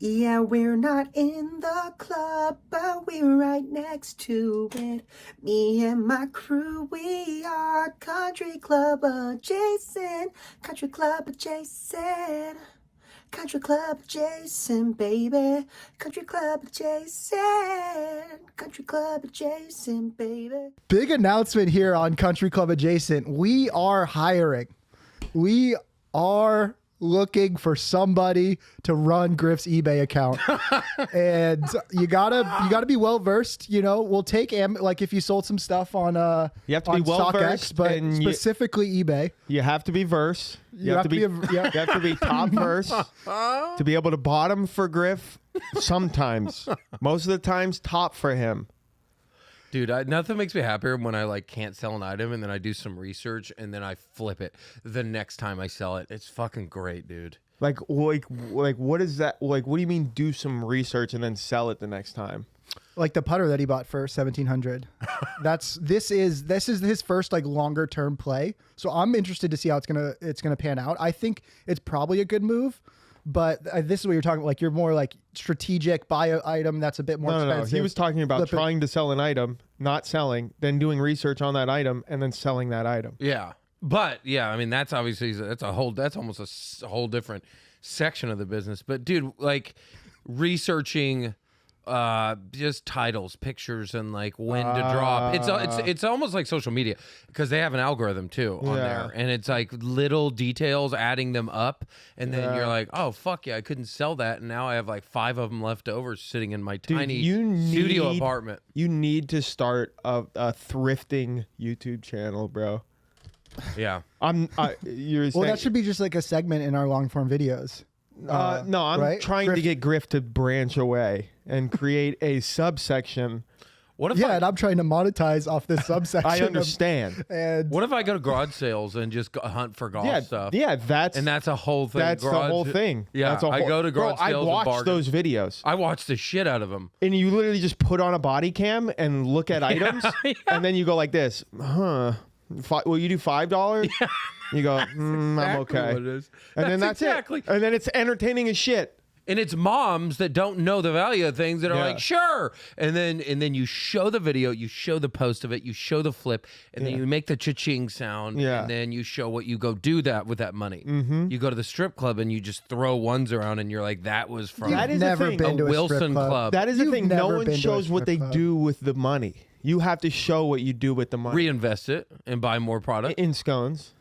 Yeah, we're not in the club, but we're right next to it. Me and my crew, we are country club adjacent. Country club adjacent. Country club adjacent, baby. Country club adjacent. Country club adjacent, baby. Big announcement here on Country Club Adjacent. We are hiring. We are looking for somebody to run Griff's eBay account. And you gotta be well versed. You know, we'll take like if you sold some stuff on you have to be well versed, but specifically eBay. You have to be verse. You have to be you have to be top verse to be able to bottom for Griff. Sometimes, most of the times, top for him. Dude, nothing makes me happier when I like can't sell an item and then I do some research and then I flip it the next time I sell it. It's fucking great, dude. Like what is that? Like, what do you mean do some research and then sell it the next time? Like the putter that he bought for $1,700. This is his first like longer term play. So I'm interested to see how it's gonna pan out. I think it's probably a good move. But this is what you're talking about. Like you're more like strategic, buy an item that's a bit more expensive. No. He was talking about trying to sell an item, not selling, then doing research on that item, and then selling that item. Yeah, but yeah, I mean that's obviously that's almost a whole different section of the business. But dude, like researching just titles, pictures, and like when to drop. It's almost like social media because they have an algorithm too on there, and it's like little details, adding them up, and then you're like, oh fuck yeah, I couldn't sell that, and now I have like 5 of them left over sitting in my tiny studio apartment. You need to start a thrifting YouTube channel, bro. Yeah, you're saying, that should be just like a segment in our long form videos. No, I'm trying to get Griff to branch away and create a subsection. What if and I'm trying to monetize off this subsection. I understand. And what if I go to garage sales and just hunt for golf stuff? Yeah, that's a whole thing. That's the whole thing. Yeah, I go to garage sales. I watch those videos. I watch the shit out of them. And you literally just put on a body cam and look at items, and then you go like this, will you do $5? Yeah. You go, I'm okay. What it is. And then that's exactly. And then it's entertaining as shit. And it's moms that don't know the value of things that are like, sure. And then you show the video, you show the post of it, you show the flip, and then you make the cha-ching sound, and then you show what you go do with that money. You go to the strip club and you just throw ones around, and you're like, that was from a Wilson club. That is the thing. No one shows what they do with the money. You have to show what you do with the money. Reinvest it and buy more product. In scones.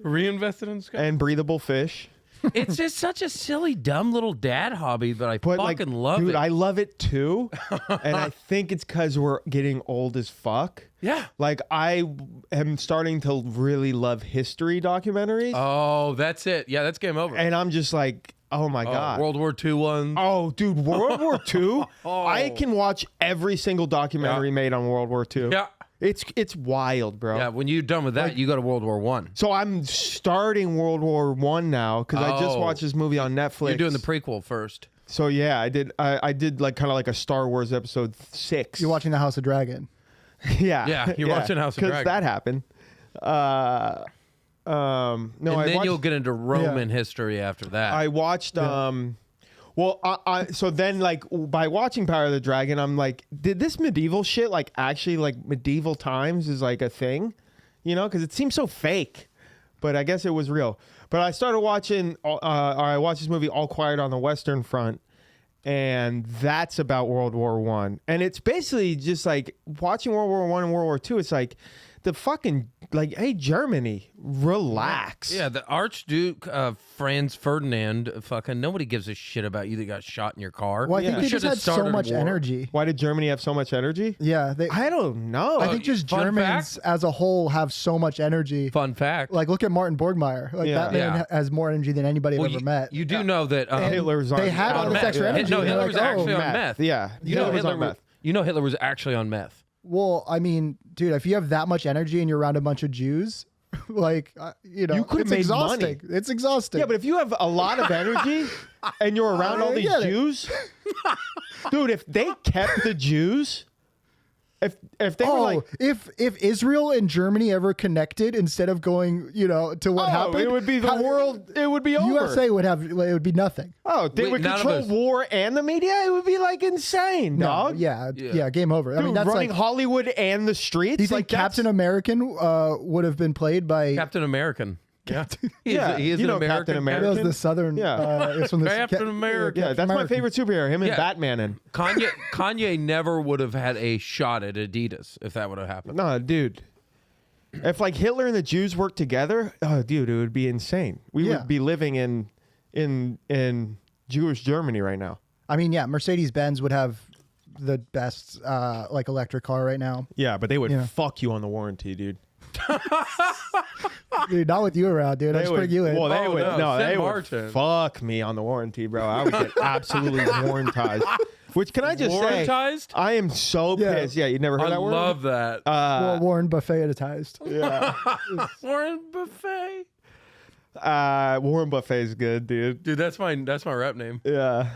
Reinvest it in scones. And breathable fish. It's just such a silly, dumb little dad hobby, but I fucking love it. Dude, I love it too. And I think it's because we're getting old as fuck. Yeah. Like, I am starting to really love history documentaries. Oh, that's it. Yeah, that's game over. And I'm just like, oh my God. World War II ones. Oh, dude, World War II? I can watch every single documentary made on World War II. Yeah. It's wild, bro. Yeah, when you're done with that, you go to World War One. So I'm starting World War One now because I just watched this movie on Netflix. You're doing the prequel first. So yeah, I did. I did like kind of like a Star Wars episode 6. You're watching the House of Dragon. Yeah, you're watching House of Dragon. Because that happened. No, and then you'll get into Roman history after that. I watched. So then, like, by watching Power of the Dragon, I'm like, did this medieval shit, like, actually, like, medieval times is, like, a thing? You know? Because it seems so fake. But I guess it was real. But I started watching, I watched this movie, All Quiet on the Western Front. And that's about World War One. And it's basically just, like, watching World War One and World War Two, it's like, the fucking, like, hey, Germany, relax. Yeah, the Archduke Franz Ferdinand, fucking nobody gives a shit about you that got shot in your car. Well, I think they just had so much energy. Why did Germany have so much energy? Yeah. I don't know. I think just Germans as a whole have so much energy. Fun fact. Like, look at Martin Borgmeyer. Like, that man has more energy than anybody I've ever met. You do know that Hitler's on They had all this extra energy. No, Hitler was actually on meth. Yeah. You know Hitler was actually on meth. Well, I mean, dude, if you have that much energy and you're around a bunch of Jews, like, you know, it's exhausting. Money. It's exhausting. Yeah, but if you have a lot of energy and you're around all these Jews, dude, if they kept the Jews, if they were like, if Israel and Germany ever connected instead of going, to what happened, it would be the world. It would be over. USA it would be nothing. Oh, they would none of control us- war and the media. It would be like insane, No, dog. yeah, game over. I Dude, mean, that's running like. Hollywood and the streets. Do you think like that's- Captain American would have been played by? Captain American. Yeah, Yeah, he is you an know American. Captain That American. was the southern. Yeah. It's from the Captain America. Yeah, that's my American. favorite superhero. Him and Yeah. Batman. And Kanye never would have had a shot at Adidas if that would have happened. no, dude. If like Hitler and the Jews worked together, oh, dude, it would be insane. We Yeah. would be living in Jewish Germany right now. I mean, yeah, Mercedes-Benz would have the best like electric car right now. Yeah, but they would Yeah. fuck you on the warranty, dude. Dude, not with you around, dude. I just bring you in. Well, they Oh, would. no, No, send they Martin. would fuck me on the warranty, bro. I would get absolutely warrantized. Which can I just say? Warrantized? I am so Yeah. pissed. Yeah, you never heard I that word? love that. Well, Warren Buffetitized. Yeah. Warren Buffet. Warren Buffet's good, dude. Dude, that's my rap name. Yeah.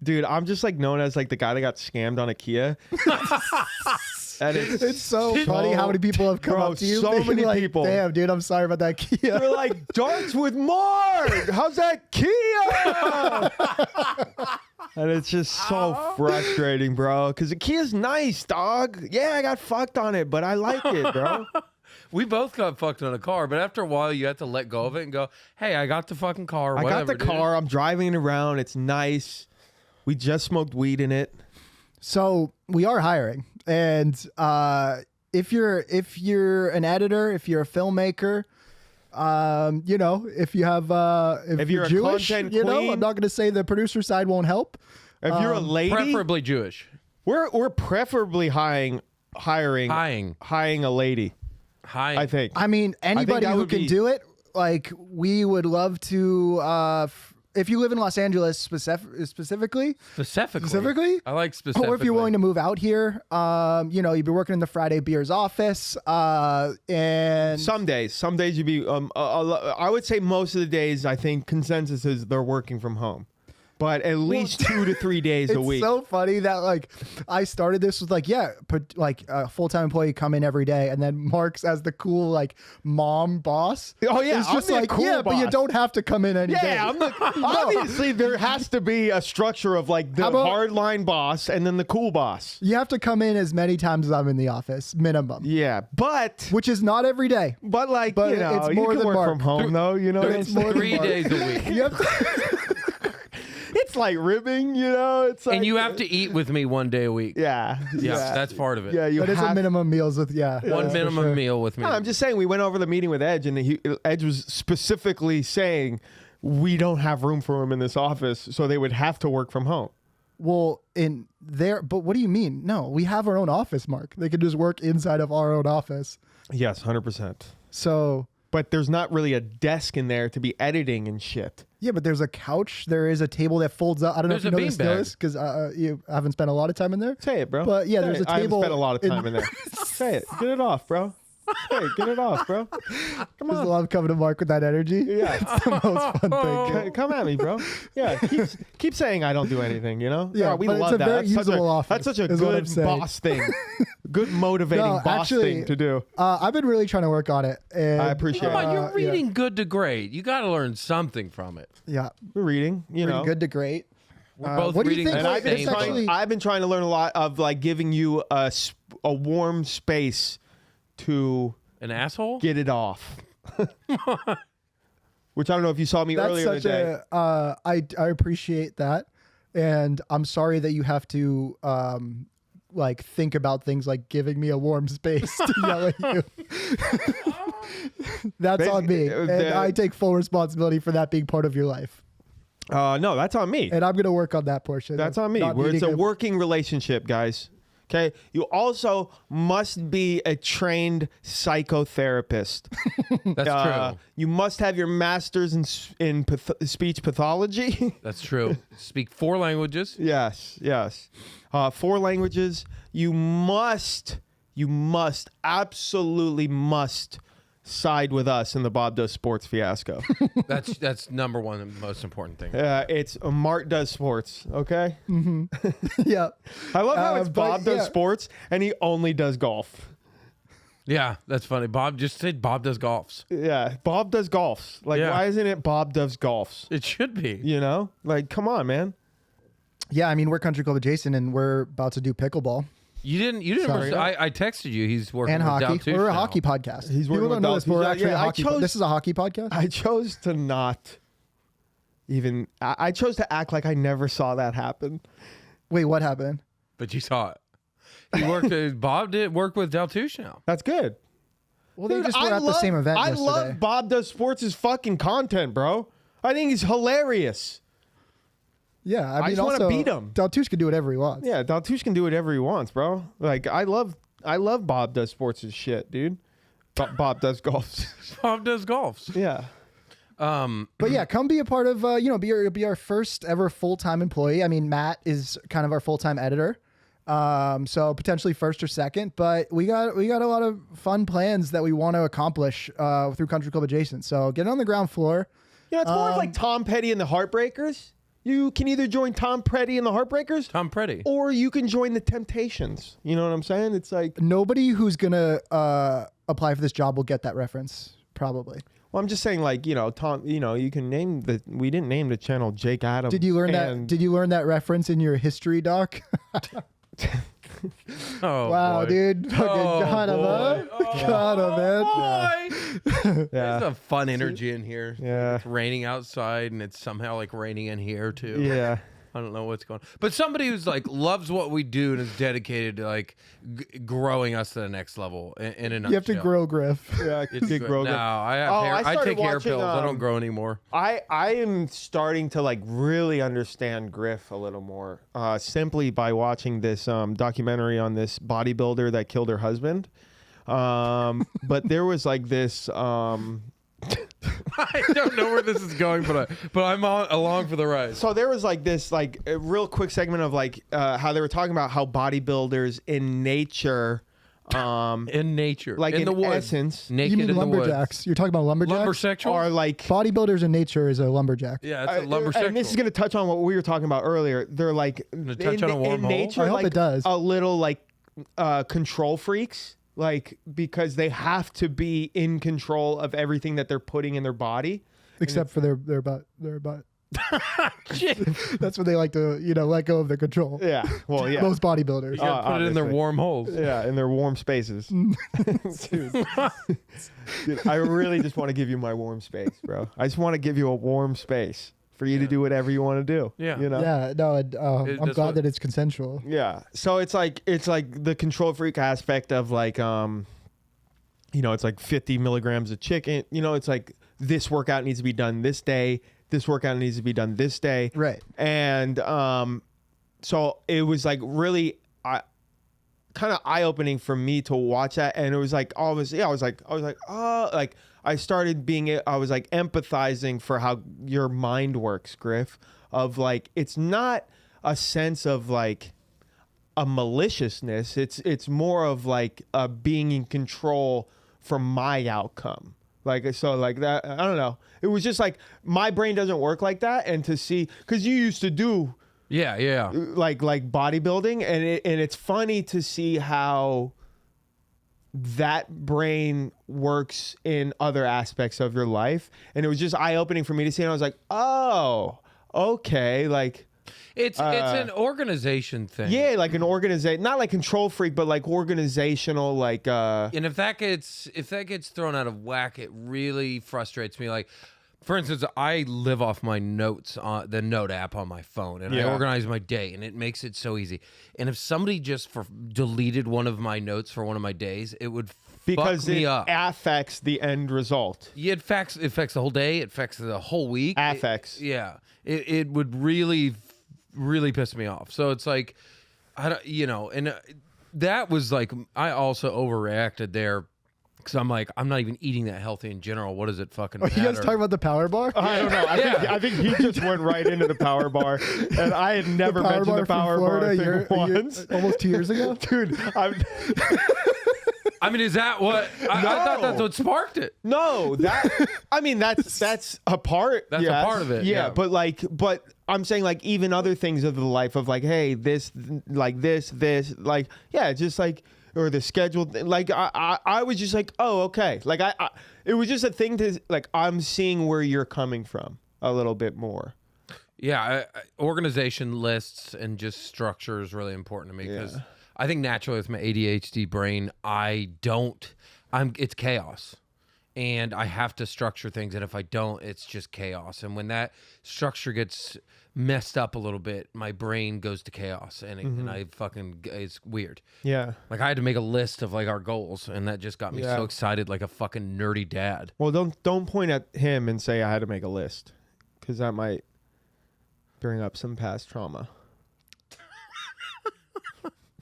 Dude, I'm just like known as like the guy that got scammed on a Kia. And It's so funny how many people have come Bro, up to you. so being many like, people. Damn, dude, I'm sorry about that Kia. they're like, darts with Mark. How's that Kia? And it's just so frustrating, bro. Because the Kia's nice, dog. Yeah, I got fucked on it, but I like it, bro. We both got fucked on a car, but after a while, you have to let go of it and go, "Hey, I got the fucking car. I Whatever, got the car. I'm driving it around. It's nice. We just smoked weed in it. So we are hiring, and if you're an editor, if you're a filmmaker, if you have if you're a Jewish, content I'm queen. not going to say the producer side won't help. If you're a lady, Preferably Jewish. we're preferably hiring a lady. Hi. I think. I mean, anybody that who would can be- do it, like we would love to. If you live in Los Angeles specifically, Specifically? I like specifically. or if you're willing to move out here, you'd be working in the Friday Beers office, and Some days you'd be. I would say most of the days. I think consensus is they're working from home, but at least 2 to 3 days a it's week. so funny that like I started this with like a full-time employee come in every day, and then Mark's as the cool like mom boss. Oh, yeah, it's I'm just the like cool but you boss. don't have to come in any day. Yeah, obviously there has to be a structure of like the How about- hardline boss and then the cool boss. You have to come in as many times as I'm in the office, minimum, Yeah, but which is not every day. like But you know, it's you more can than work Mark. from home though. You know, It's more than 3 Mark. days a week. You have to- it's like ribbing. You know, it's like And you have to eat with me 1 day a week. Yeah, Yeah, that's part of it. yeah. You That is a have minimum meals with One for minimum sure. meal with me. No, I'm just saying we went over the meeting with Edge, and Edge was specifically saying we don't have room for him in this office, so they would have to work from home. Well, in there, but what do you mean? No, we have our own office, Mark. They can just work inside of our own office. Yes, 100%. So But there's not really a desk in there to be editing and shit. yeah, but there's a couch. There is a table that folds up. I don't know There's if you a noticed beanbag. this because you haven't spent a lot of time in there. Say it, bro. But yeah, Say there's it. a I haven't table spent a lot of in- time in there. Say it. Get it off, bro. Say it. Get it off, bro. Come Just on. love coming to Mark with that energy. Yeah. It's the most fun thing. Come at me, bro. Yeah, keep saying I don't do anything, you know? Yeah, we but it's love a that. very That's such usable office, That's such a is what I'm good saying. boss thing. Good motivating No, boss actually, thing to do. I've been really trying to work on it. And, I appreciate Come on, it. you're yeah. reading good to great. You got to learn something from it. Yeah, We're reading, you pretty know. good to great. We're both what do you reading think- the And I've been, same It's trying, actually- I've been trying to learn a lot of like giving you a warm space to An asshole? get it off. Which I don't know if you saw me That's earlier in the such day. I appreciate that, and I'm sorry that you have to like think about things like giving me a warm space to yell at you. That's on me, Basically, and I take full responsibility for that being part of your life. No, that's on me. And I'm gonna work on that portion. That's of on me. not Where it's needing a working relationship, guys. Okay. You also must be a trained psychotherapist. That's true. You must have your master's in speech pathology. That's true. Speak 4 languages. Yes. 4 languages. You must absolutely must side with us in the Bob Does Sports fiasco. That's number one and most important thing. It's Mart Does Sports, okay? Yeah. I love how it's but Bob Does yeah. Sports and he only does golf. Yeah, that's funny. Bob just said Bob does golfs. Yeah, Bob does golfs. Like, Yeah. why isn't it Bob Does Golfs? It should be. You know? Like, come on, man. Yeah, I mean, we're Country Club adjacent, and we're about to do pickleball You didn't. Sorry. I texted you. He's working and with hockey. Daltouche We're a now. hockey podcast. He's People working don't with know this, but we're Daltouche. actually Yeah, a I hockey. chose- This is a hockey podcast. I chose to not even. I chose to act like I never saw that happen. Wait, what happened? But you saw it. He worked. Bob did work with Daltouche now. That's good. Well, they Dude, just were at the same event I yesterday. love Bob Does Sports' fucking content, bro. I think he's hilarious. Yeah, I mean, just wanna also, beat him. Daltouche can do whatever he wants. Yeah, Daltouche can do whatever he wants, bro. Like, I love Bob Does Sports' shit, dude. Bob Does Golfs. Bob does golfs. Yeah. But yeah, come be a part of, be our first ever full-time employee. I mean, Matt is kind of our full-time editor. So potentially first or second, but we got a lot of fun plans that we want to accomplish through Country Club Adjacent. So get on the ground floor. You know, it's more of like Tom Petty and the Heartbreakers. You can either join Tom Petty and the Heartbreakers, Tom Petty. or you can join the Temptations. You know what I'm saying? It's like, Nobody who's gonna apply for this job will get that reference, probably. well, I'm just saying, like, you know, Tom, you know, you can name we didn't name the channel Jake Adams. Did you learn that? and- Did you learn that reference in your history doc? Oh Wow, boy. dude, fucking Oh, got him, boy. huh? Got him, man. Boy. Yeah. There's a fun energy in here. Yeah. It's raining outside and it's somehow like raining in here too. Yeah. I don't know what's going on. But somebody who's like loves what we do and is dedicated to like growing us to the next level in a nutshell. You have to grow, Griff. Yeah, It's big good. grow. No, I have Oh, hair. I I started take hair watching, pills. I don't grow anymore. I am starting to like really understand Griff a little more, simply by watching this documentary on this bodybuilder that killed her husband. But there was like this. I don't know where this is going, but I'm along for the ride. So there was like this like a real quick segment of like how they were talking about how bodybuilders in nature, In nature, like in the woods, essence, naked You mean in the woods. lumberjacks? You're talking about lumberjacks? Lumbersexual? are like. Bodybuilders in nature is a lumberjack. Yeah, it's a lumbersexual. And this is going to touch on what we were talking about earlier. They're like touch on a in wormhole? nature, I hope like, it does. a little like control freaks, like because they have to be in control of everything that they're putting in their body. Except for their butt. That's when they like to, let go of their control. Yeah. Well, yeah. Most bodybuilders. You gotta put it in their obviously. warm holes. Yeah, in their warm spaces. Dude, I really just want to give you my warm space, bro. I just want to give you a warm space for you to do whatever you want to do. Yeah. You know? Yeah, no, I'm that's glad what- that it's consensual. Yeah. So it's like the control freak aspect of like it's like 50 milligrams of chicken. It's like this workout needs to be done this day. This workout needs to be done this day. Right. And so it was like really kind of eye-opening for me to watch that. And it was like I was like, oh, like I started I was like empathizing for how your mind works, Griff, of like, it's not a sense of like a maliciousness. It's more of like being in control for my outcome. Like, so like that, I don't know. It was just like, my brain doesn't work like that. And to see, cause you used to do Yeah. like bodybuilding, and it's funny to see how that brain works in other aspects of your life. And it was just eye-opening for me to see, and I was like, oh, okay, like It's an organization thing. yeah, like an organization, not like control freak, but like organizational, like And if that gets thrown out of whack, it really frustrates me. Like, for instance, I live off my notes on the note app on my phone, and I Yeah. organize my day, and it makes it so easy. And if somebody just deleted one of my notes for one of my days, it would because fuck me it up. affects the end result. Yeah, it affects the whole day. It affects the whole week. Affects. It would really, really piss me off. So it's like, I don't, and that was like, I also overreacted there. Because I'm like, I'm not even eating that healthy in general. What does it fucking Are matter? you guys talking about the power bar? I don't know. I think he just went right into the power bar, and I had never mentioned the from power bar Florida thing once. almost 2 years ago? Dude, I mean, is that what? I thought that's what sparked it. No, I mean, that's a part. That's a part of it. Yeah, Yeah. but I'm saying like even other things of the life of like, hey, this, like, yeah, just like, or the schedule. Like I was just like, oh, okay. Like it was just a thing to like, I'm seeing where you're coming from a little bit more. Yeah, organization, lists, and just structure is really important to me because I think naturally with my ADHD brain, it's chaos. And I have to structure things, and if I don't, it's just chaos. And when that structure gets messed up a little bit, my brain goes to chaos, and it's weird. Yeah. Like I had to make a list of like our goals, and that just got me so excited, like a fucking nerdy dad. Well, don't point at him and say I had to make a list, because that might bring up some past trauma.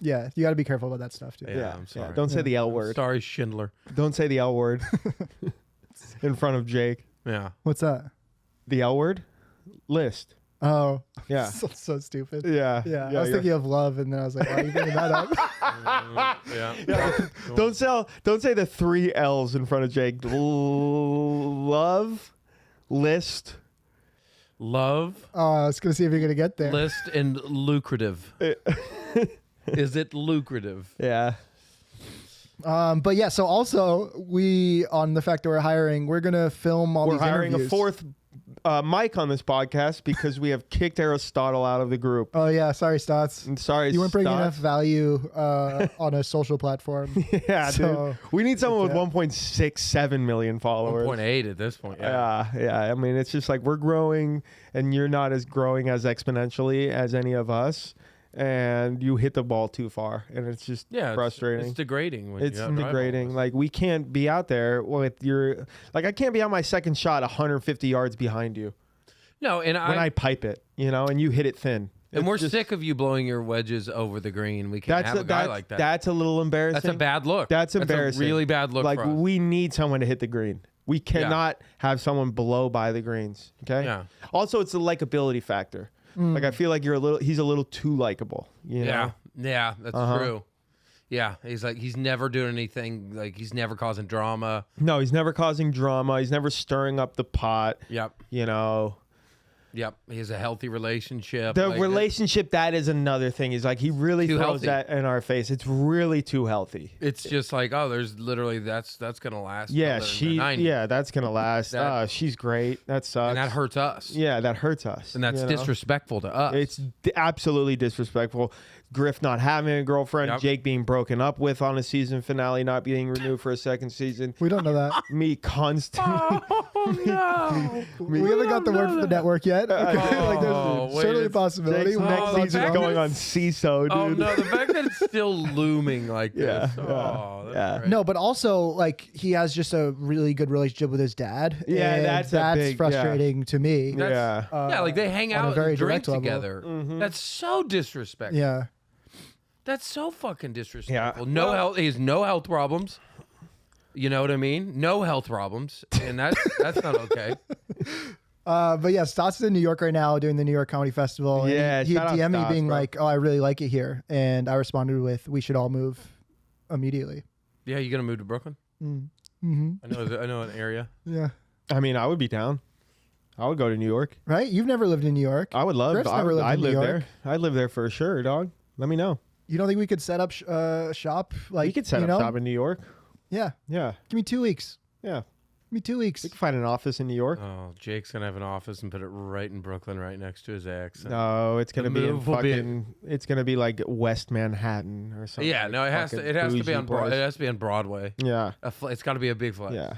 Yeah, you got to be careful about that stuff, too. Yeah, I'm sorry. Don't say the L word. Sorry, Schindler. Don't say the L word in front of Jake. Yeah. What's that? The L word? List. Oh, Yeah. so stupid. Yeah. Yeah, I was thinking of love, and then I was like, why are you bringing that up? Yeah. Don't say the 3 L's in front of Jake. Love, list. Love, I was going to see if you're going to get there. list, and lucrative. Is it lucrative? Yeah. But yeah, so also on the fact that we're hiring, we're going to film all We're these hiring interviews. a fourth mic on this podcast because we have kicked Aristotle out of the group. Oh yeah, sorry, Stotts. I'm sorry, You weren't bringing Stotts. enough value on a social platform. Yeah, So- dude. We need someone with Yeah. 1.67 million followers. 1.8 at this point. Yeah. Yeah. I mean, it's just like we're growing, and you're not as growing as exponentially as any of us, and you hit the ball too far, and it's just frustrating. It's degrading. When It's you have degrading. eyeballs. Like we can't be out there with your I can't be on my second shot 150 yards behind you No, and when I pipe it, and you hit it thin. and It's we're just- sick of you blowing your wedges over the green. We can't have a guy like that. That's a little embarrassing. That's a bad look. That's embarrassing. a really bad look Like for us. we need someone to hit the green. We cannot have someone blow by the greens. Okay. Yeah. Also, it's the likability factor. Like I feel like he's a little too likable. You know? Yeah, that's true. Yeah, he's never doing anything. Like he's never causing drama. No, he's never causing drama. He's never stirring up the pot. Yep. Yep. He has a healthy relationship. The Like, relationship, that is another thing. Is like he really Too throws healthy. that in our face. It's really too healthy. It's just like, oh, there's literally that's gonna last. Yeah, till the 90s. that's gonna last. She's great. That sucks. and that hurts us. Yeah, that hurts us. and that's disrespectful to us. It's absolutely disrespectful. Griff not having a girlfriend, Yep. Jake being broken up with on a season finale, not being renewed for a second season. We don't know that. Me constantly. oh no! We haven't got the word from the network yet. Okay? like Oh, there's wait, certainly a it's- possibility. Jake's We next don't the know season's fact what's going going on CISO, dude. Oh no! The fact that it's still looming like this. Yeah, Oh, that's yeah. great. No, but also like he has just a really good relationship with his dad. Yeah, and that's a big- frustrating to me. That's- Yeah. yeah, like they hang on a out very and drink direct level. together. That's so disrespectful. Yeah. That's so fucking disrespectful. Yeah. No health. He has no health problems. You know what I mean? No health problems, and that's not okay. But yeah, Stotts is in New York right now doing the New York Comedy Festival. and Yeah, he shout out DM'd me Stotts, being bro. like, "Oh, I really like it here," and I responded with, "We should all move immediately." Yeah, you gonna move to Brooklyn? Mm-hmm. I know an area. Yeah. I mean, I would be down. I would go to New York. Right? You've never lived in New York. I would love. Griff's never lived I'd in New live York. there. I'd live there for sure, dog. Let me know. You don't think we could set up shop? Like We could set you up know? shop in New York. Yeah. Yeah, Give me 2 weeks. yeah. Give me 2 weeks. We could find an office in New York. Oh, Jake's gonna have an office and put it right in Brooklyn, right next to his ex. No, it's gonna The be in move will be- fucking. It's gonna be like West Manhattan or something. Yeah, like no, it has to. fucking It has to be bougie on. place. It has to be on Broadway. Yeah, It's got to be a big flex. yeah.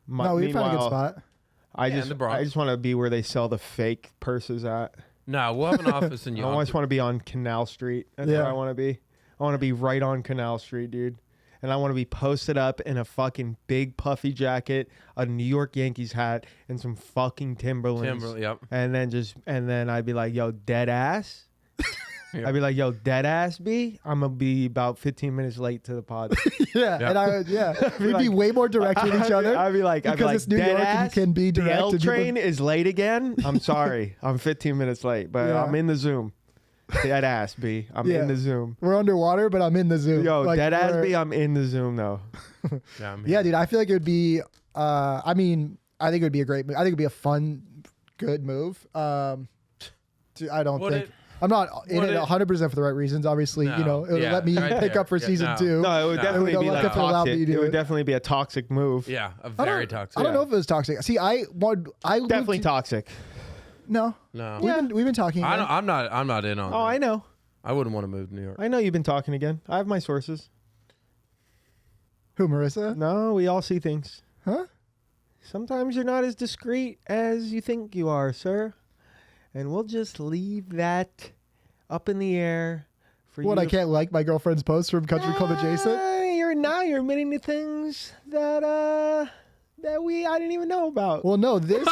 No, we found a good Meanwhile, spot. I Yeah, in just, the Bronx. I just want to be where they sell the fake purses at. No, we'll have an office in I Yonkers. just want to be on Canal Street. That's Yeah. where I want to be. I want to be right on Canal Street, dude. And I want to be posted up in a fucking big puffy jacket, a New York Yankees hat, and some fucking Timberlands. Yep. And then I'd be like, yo, dead ass. Yeah. I'd be like, yo, dead ass B. I'm gonna be about 15 minutes late to the pod. Yeah, Yeah. and I would, we'd be like- way more direct with each other. I'd be like, because it's New dead York and ass, can be the direct. L and people- train is late again. I'm sorry, I'm 15 minutes late, but Yeah. I'm in the Zoom. Dead ass B. I'm Yeah. in the Zoom. We're underwater, but I'm in the Zoom. Yo, Like, dead ass we're- B. I'm in the Zoom though. Yeah, I'm Yeah, here. dude. I feel like it would be. I mean, I think it would be a great move. I think it'd be a fun, good move. I don't Would think. it? I'm not in Would it it? 100% for the right reasons. Obviously, you know, it would Yeah, let me right pick there. up for Yeah, season no. 2. No, it would No. definitely It would be like if it allowed me toxic. to do It would it. definitely be a toxic move. Yeah, a I very don't, toxic. I don't know if it was toxic. See, I Definitely moved, toxic. No, No, we've been talking. I again. don't, I'm not in on. Oh, that. I know. I wouldn't want to move to New York. I know you've been talking again. I have my sources. Who, Marissa? No, we all see things. Huh? Sometimes you're not as discreet as you think you are, sir. And we'll just leave that up in the air for What? you. I can't like my girlfriend's post from Country Club Adjacent. You're admitting to things that I didn't even know about. Well, no, this.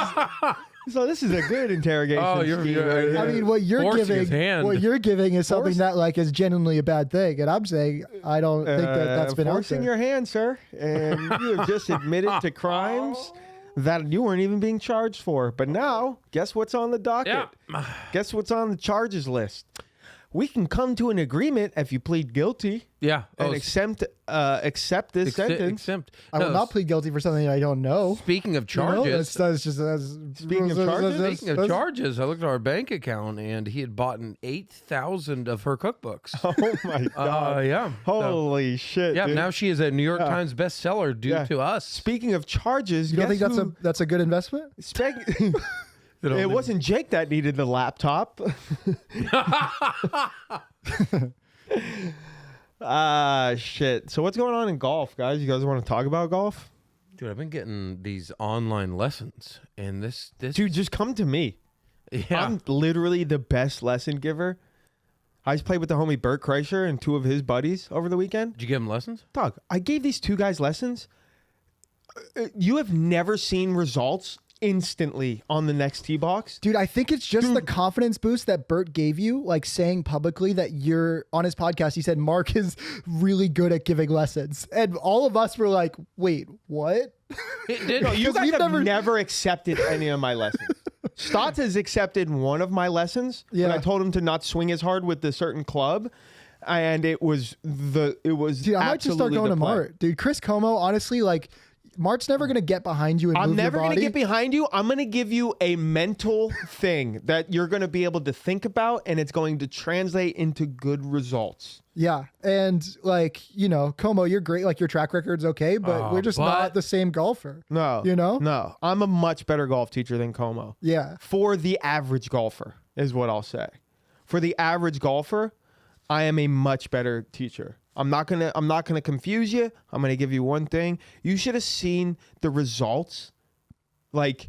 So this is a good interrogation. Oh, you're- scheme you're- right yeah. I here. mean, what you're Forcing giving, his hand. what you're giving is something Force- that like is genuinely a bad thing, and I'm saying I don't think that's been out forcing there. your hand, sir, and you have just admitted to crimes that you weren't even being charged for. But now, guess what's on the docket? Yeah. Guess what's on the charges list? We can come to an agreement if you plead guilty Yeah. and accept this sentence. Exempt. I will No, not plead guilty for something I don't know. Speaking of You know, charges, that's just that's, Speaking of charges? speaking of charges, I looked at our bank account and he had bought 8,000 of her cookbooks. Oh my god! Yeah. So- Holy shit! yeah. dude. Now she is a New York Times bestseller due Yeah. to us. Speaking of charges, You don't guess think that's a good investment? It wasn't Jake that needed the laptop. Shit. So what's going on in golf, guys? You guys want to talk about golf? Dude, I've been getting these online lessons, and this Dude, just come to me. yeah. I'm literally the best lesson giver. I just played with the homie Bert Kreischer and 2 of his buddies over the weekend. Did you give him lessons? Dog, I gave these 2 guys lessons. You have never seen results instantly on the next tee box. Dude, I think it's just the confidence boost that Bert gave you, like saying publicly that you're on his podcast. He said Mark is really good at giving lessons, and all of us were like, "Wait, what?" No, you 'Cause guys we've have never- never accepted any of my lessons. Stotts has accepted one of my lessons. Yeah. When I told him to not swing as hard with the certain club, and it was Dude, I might just start absolutely going the to play. Mart. Dude, Chris Como, honestly, like Mart's never gonna get behind you and I'm move never your going to body. get behind you. I'm going to give you a mental thing that you're going to be able to think about, and it's going to translate into good results. Yeah, and like Como, you're great. Like your track record's okay, but Oh, we're just but- not the same golfer. No. You know? No. I'm a much better golf teacher than Como. Yeah, For the average golfer is what I'll say. For the average golfer, I am a much better teacher. I'm not gonna confuse you. I'm gonna give you one thing. You should have seen the results. Like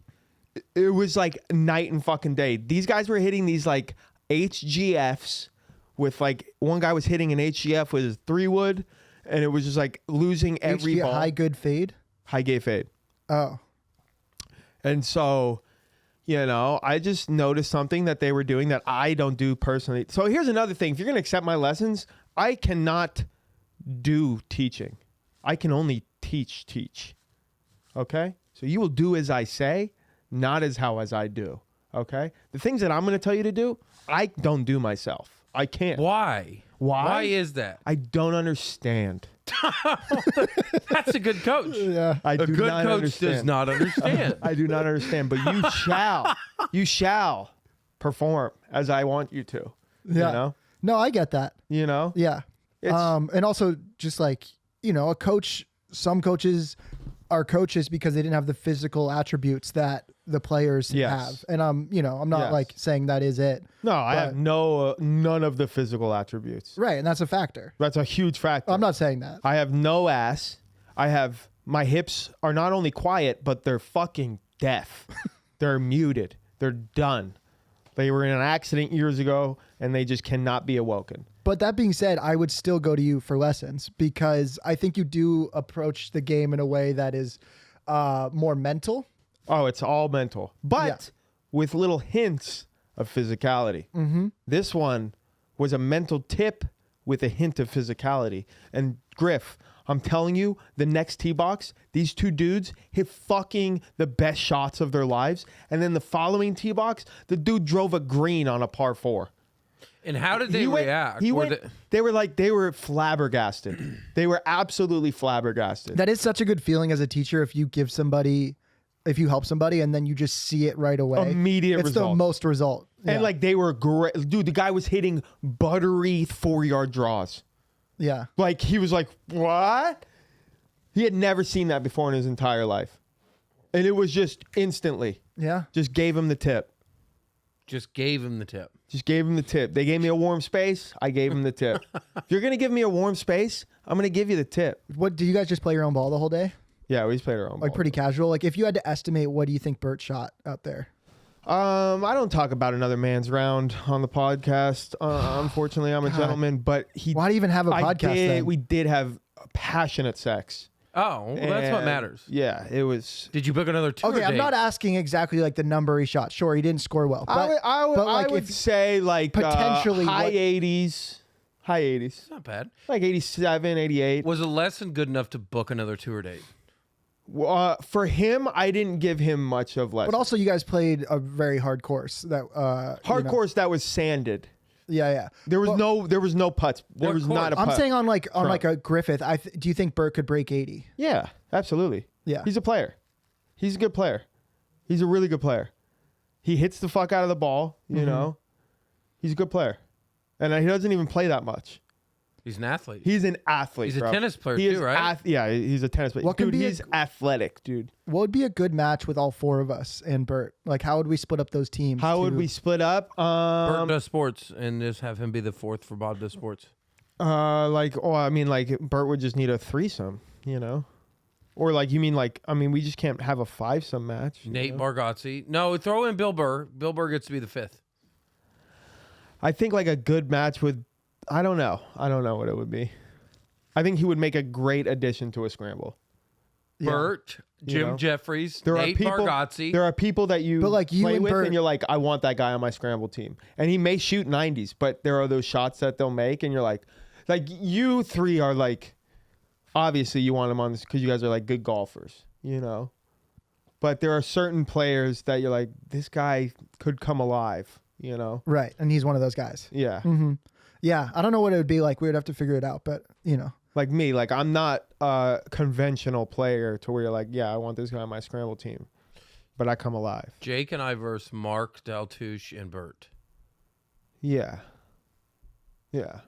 it was like night and fucking day. These guys were hitting these like HGFs with like one guy was hitting an HGF with his 3-wood, and it was just like losing every HG, ball. high good fade. High gay fade. Oh, And so, I just noticed something that they were doing that I don't do personally. So here's another thing. If you're going to accept my lessons, I cannot do teaching. I can only teach. Okay? So you will do as I say, not as I do. Okay? The things that I'm going to tell you to do, I don't do myself. I can't. Why? Why? Why is that? I don't understand. That's a good coach. yeah. I A do good not coach understand. does not understand. I do not understand, but you shall perform as I want you to. Yeah. You know? No, I get that. You know? Yeah. It's- And also just like, a coach, some coaches are coaches because they didn't have the physical attributes that the players Yes. have. And I'm not Yes. like saying that is it. No, I have none of the physical attributes. Right. And that's a factor. That's a huge factor. I'm not saying that. I have no ass. My hips are not only quiet, but they're fucking deaf. They're muted. They're done. They were in an accident years ago and they just cannot be awoken. But that being said, I would still go to you for lessons because I think you do approach the game in a way that is more mental. Oh, it's all mental, but with little hints of physicality. Mm-hmm. This one was a mental tip with a hint of physicality. And Griff, I'm telling you, the next tee box, these 2 dudes hit fucking the best shots of their lives. And then the following tee box, the dude drove a green on a par 4. And how did they react? They were flabbergasted. They were absolutely flabbergasted. That is such a good feeling as a teacher if you help somebody and then you just see it right away. Immediate it's result. the most result. Yeah. And like they were great. Dude, the guy was hitting buttery 4-yard draws. Yeah. Like he was like, what? He had never seen that before in his entire life. And it was just instantly. Yeah. Just gave him the tip. Just gave him the tip. Just gave him the tip. They gave me a warm space. I gave him the tip. If you're going to give me a warm space, I'm going to give you the tip. What, do you guys just play your own ball the whole day? Yeah, we just played our own ball. Like pretty casual? Like if you had to estimate, what do you think Bert shot out there? I don't talk about another man's round on the podcast. Unfortunately, I'm a gentleman, but Why do you even have a podcast then? We did have passionate sex. Oh, well, that's what And, matters. Yeah, it was. Did you book another tour Okay, date? I'm not asking exactly like the number he shot. Sure, he didn't score well. But, I would say like potentially high what- 80s. High 80s. It's not bad. Like 87, 88. Was a lesson good enough to book another tour date? For him, I didn't give him much of lessons. but also you guys played a very hard course. Hard course that was sanded. Yeah. There was no putts. There What was not a course? putt. I'm saying on like a Griffith. Do you think Bert could break 80? Yeah, absolutely. Yeah. He's a player. He's a good player. He's a really good player. He hits the fuck out of the ball, you know. He's a good player. And he doesn't even play that much. He's an athlete. He's an athlete, He's a bro. tennis player He too, is right? Yeah, he's a tennis player. What could Dude, be he's athletic, dude. What would be a good match with all four of us and Bert? Like, how would we split up those teams? How would we split up? Bert does sports, and just have him be the fourth for Bob does sports. Bert would just need a threesome, you know? Or we just can't have a fivesome match. Nate Bargatze. No, throw in Bill Burr. Bill Burr gets to be the fifth. I think like a good match with, I don't know what it would be. I think he would make a great addition to a scramble. Yeah. Bert, Jim know? Jeffries, Nate Bargatze. There are people that you, But like you play and with Bert- and you're like, I want that guy on my scramble team. And he may shoot 90s, but there are those shots that they'll make and you're like you three are like, obviously you want him on this because you guys are like good golfers, you know? But there are certain players that you're like, this guy could come alive, you know? Right, and he's one of those guys. Yeah. Mm-hmm. Yeah, I don't know what it would be like. We would have to figure it out, but you know. Like me, like I'm not a conventional player to where you're like, yeah, I want this guy on my scramble team, but I come alive. Jake and I versus Mark, Daltouche, and Bert. Yeah. Yeah.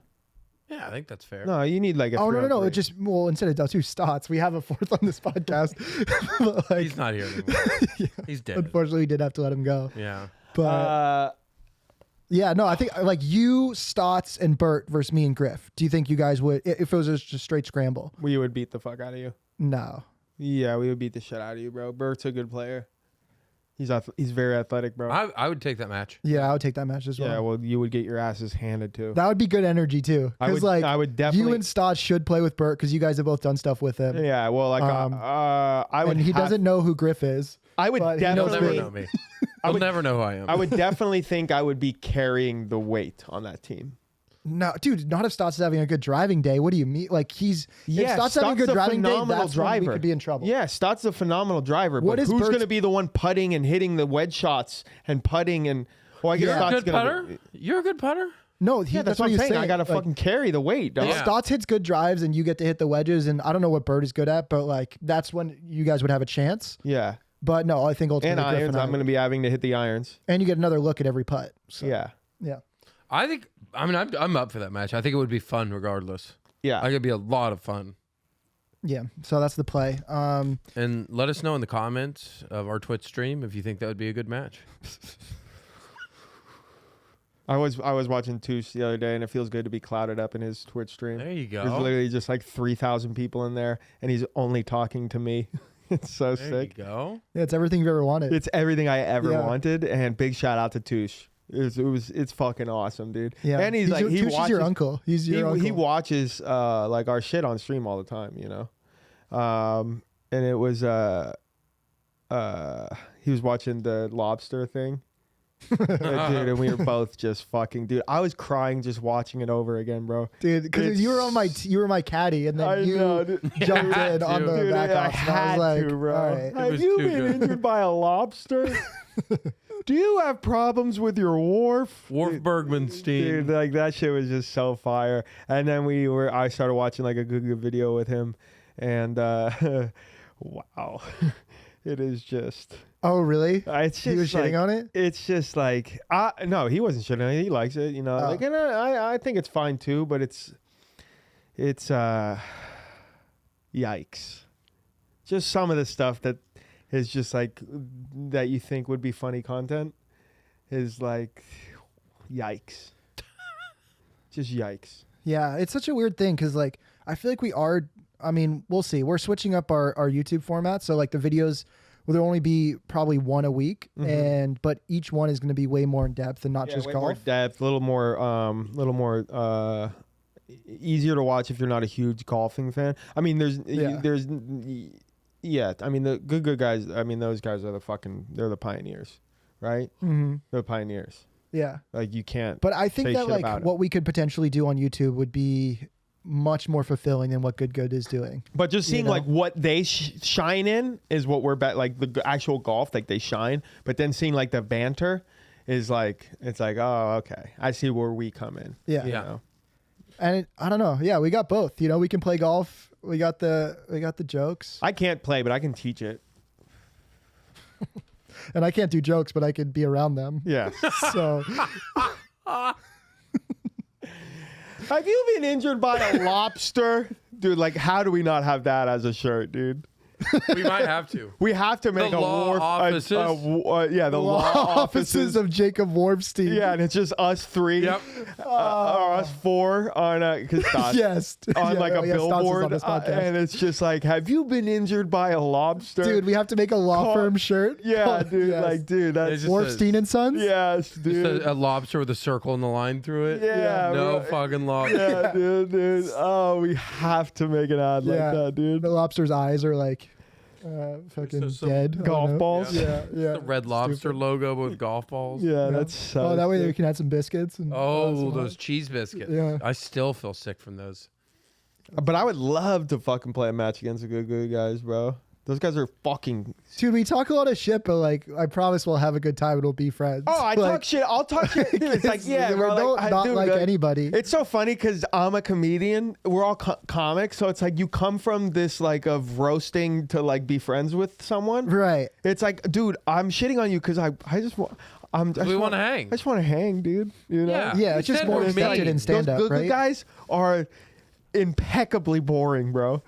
Yeah, I think that's fair. No, you need like a. Oh no! 3-on-3. It just instead of two Stotts, we have a fourth on this podcast. But, like, He's not here anymore. yeah, He's dead. unfortunately, we did have to let him go. Yeah. But yeah, no, I think like you, Stotts, and Bert versus me and Griff. Do you think you guys would, if it was just a straight scramble? We would beat the fuck out of you. No. Yeah, we would beat the shit out of you, bro. Bert's a good player. He's very athletic, bro. I would take that match. Yeah, I would take that match as well. Yeah, well, you would get your asses handed to. That would be good energy too. I Because would- like I would definitely- you and Stotts should play with Bert because you guys have both done stuff with him. Yeah, well, like I would. And he doesn't know who Griff is. I would but he He'll knows definitely. never know me. He'll never know who I am. I would definitely think I would be carrying the weight on that team. No, dude, not if Stotts is having a good driving day. What do you mean? Like if Stotts having a good driving day, that's when we could be in trouble. Yeah, Stott's a phenomenal driver. What But is who's Bert's- going to be the one putting and hitting the wedge shots and putting and? Well, I guess You're a Stott's good gonna putter? You're a good putter? No, Yeah, that's what I'm he's saying. I got to Like, fucking carry the weight, dog. Yeah. Stotts hits good drives and you get to hit the wedges, and I don't know what Bert is good at, but like that's when you guys would have a chance. Yeah. But no, I think ultimately And Griff irons. I I'm going to be having to hit the irons. and you get another look at every putt. So, Yeah. yeah. I'm up for that match. I think it would be fun regardless. Yeah. I think it'd be a lot of fun. Yeah, so that's the play. And let us know in the comments of our Twitch stream if you think that would be a good match. I was watching Touche the other day, and it feels good to be clouded up in his Twitch stream. There you There's go. literally just like 3,000 people in there, and he's only talking to me. It's so There sick. you go. Yeah, it's everything you've ever wanted. It's everything I ever Yeah. wanted, and big shout out to Touche. It's fucking awesome, dude. Yeah, And he's like, he Touche is watches your uncle. He's your uncle. he watches like our shit on stream all the time, you know. And it was he was watching the lobster thing. Dude, and we were both just fucking, dude. I was crying just watching it over again, bro. Dude, because you were on you were my caddy, and then I you know, dude. jumped in on the Dude, back I off. And I had was like, to, bro. all right. Have was you too been good. injured by a lobster? Do you have problems with your Worf? Worf Bergmanstein. Dude, like that shit was just so fire. And then I started watching like a good video with him, and wow, it is just. Oh, really? It's just He was like, shitting on it? It's just like, no, he wasn't shitting on it. He likes it, you know. Oh. Like, and I think it's fine too, but it's yikes. Just some of the stuff that is just like that you think would be funny content is like, yikes. Just yikes. Yeah, it's such a weird thing because like I feel like we'll see. We're switching up our YouTube format, so like the videos will only be probably one a week, but each one is going to be way more in depth and not just way golf. more depth, a little more easier to watch if you're not a huge golfing fan. I mean, I mean the good guys. I mean those guys are they're the pioneers, right? Mm-hmm. They're pioneers. Yeah, Like you can't. but I think say that shit like about it. what we could potentially do on YouTube would be much more fulfilling than what Good is doing. But just seeing know? like what they shine in is what we're like the actual golf, like they shine. But then seeing like the banter is like, it's like, oh, okay, I see where we come in. Yeah. you Yeah. know? And I don't know. Yeah, we got both. You know, we can play golf. We got the jokes. I can't play, but I can teach it. And I can't do jokes, but I could be around them. Yeah. So Have you been injured by a lobster? Dude, like, how do we not have that as a shirt, dude? We might have to. We have to make The a law wharf. offices? Yeah, the law offices of Jacob Warpstein. Yeah, and it's just us three. Yep. Or us four on Yes. on Yeah, like a yeah, Stas is on billboard, this podcast. and it's just like, have you been injured by a lobster? Dude, we have to make a law firm shirt. Yeah, dude. Yes. Like, dude, that's It's just Warpstein and Sons. yes, dude. Just a lobster with a circle in the line through it. Yeah, No right. fucking lobster. Yeah, dude. Oh, we have to make an ad like that, dude. The lobster's eyes are like fucking So dead. I don't golf know. balls. Yeah, yeah. The red lobster logo with golf balls. Yeah, Yeah. that's so. Oh, that way sick. we can add some biscuits. And Oh, some those cheese biscuits. Yeah. I still feel sick from those. But I would love to fucking play a match against the good guys, bro. Those guys are fucking. Dude, we talk a lot of shit, but like, I promise we'll have a good time and we'll be friends. Oh, I Like, talk shit. I'll talk shit. Dude, it's like, yeah, we bro, don't like, not dude, like anybody. It's so funny because I'm a comedian. We're all comics, so it's like you come from this like of roasting to like be friends with someone. Right. It's like, dude, I'm shitting on you because I just want. We want to hang. I just want to hang, dude. You know? Yeah. Yeah, it's just Instead more we're accepted mean. in stand-up, Those good right? guys are impeccably boring, bro.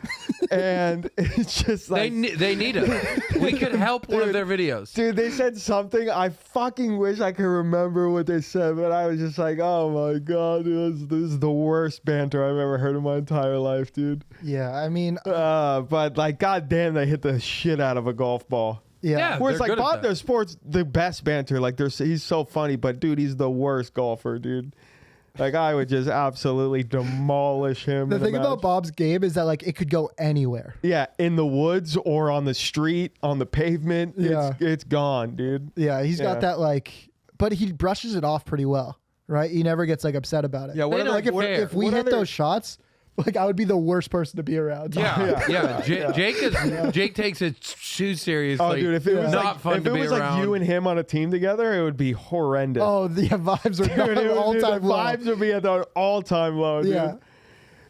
And it's just like, They need it. We could help one of their videos. dude, they said something. I fucking wish I could remember what they said, but I was just like, oh my god, dude, this is the worst banter I've ever heard in my entire life, dude. Yeah, I mean, But like, goddamn, they hit the shit out of a golf ball. yeah. Yeah. Whereas they're like good at Bob, that. their sports the best banter. Like he's so funny, but dude, he's the worst golfer, dude. Like I would just absolutely demolish him. The in a thing about match. Bob's game is that like it could go anywhere. Yeah, in the woods or on the street, on the pavement. Yeah. It's gone, dude. Yeah, he's Yeah. got that like, but he brushes it off pretty well, right? He never gets like upset about it. Yeah, what They other, don't what, care. If we what hit other- those shots, like I would be the worst person to be around. Yeah. Jake takes it too seriously. Oh, dude, if it was not like fun if to it be was around. like you and him on a team together, it would be horrendous. Oh, the vibes are Dude, it would all be- time the low. vibes would be at the all-time low, dude. Yeah.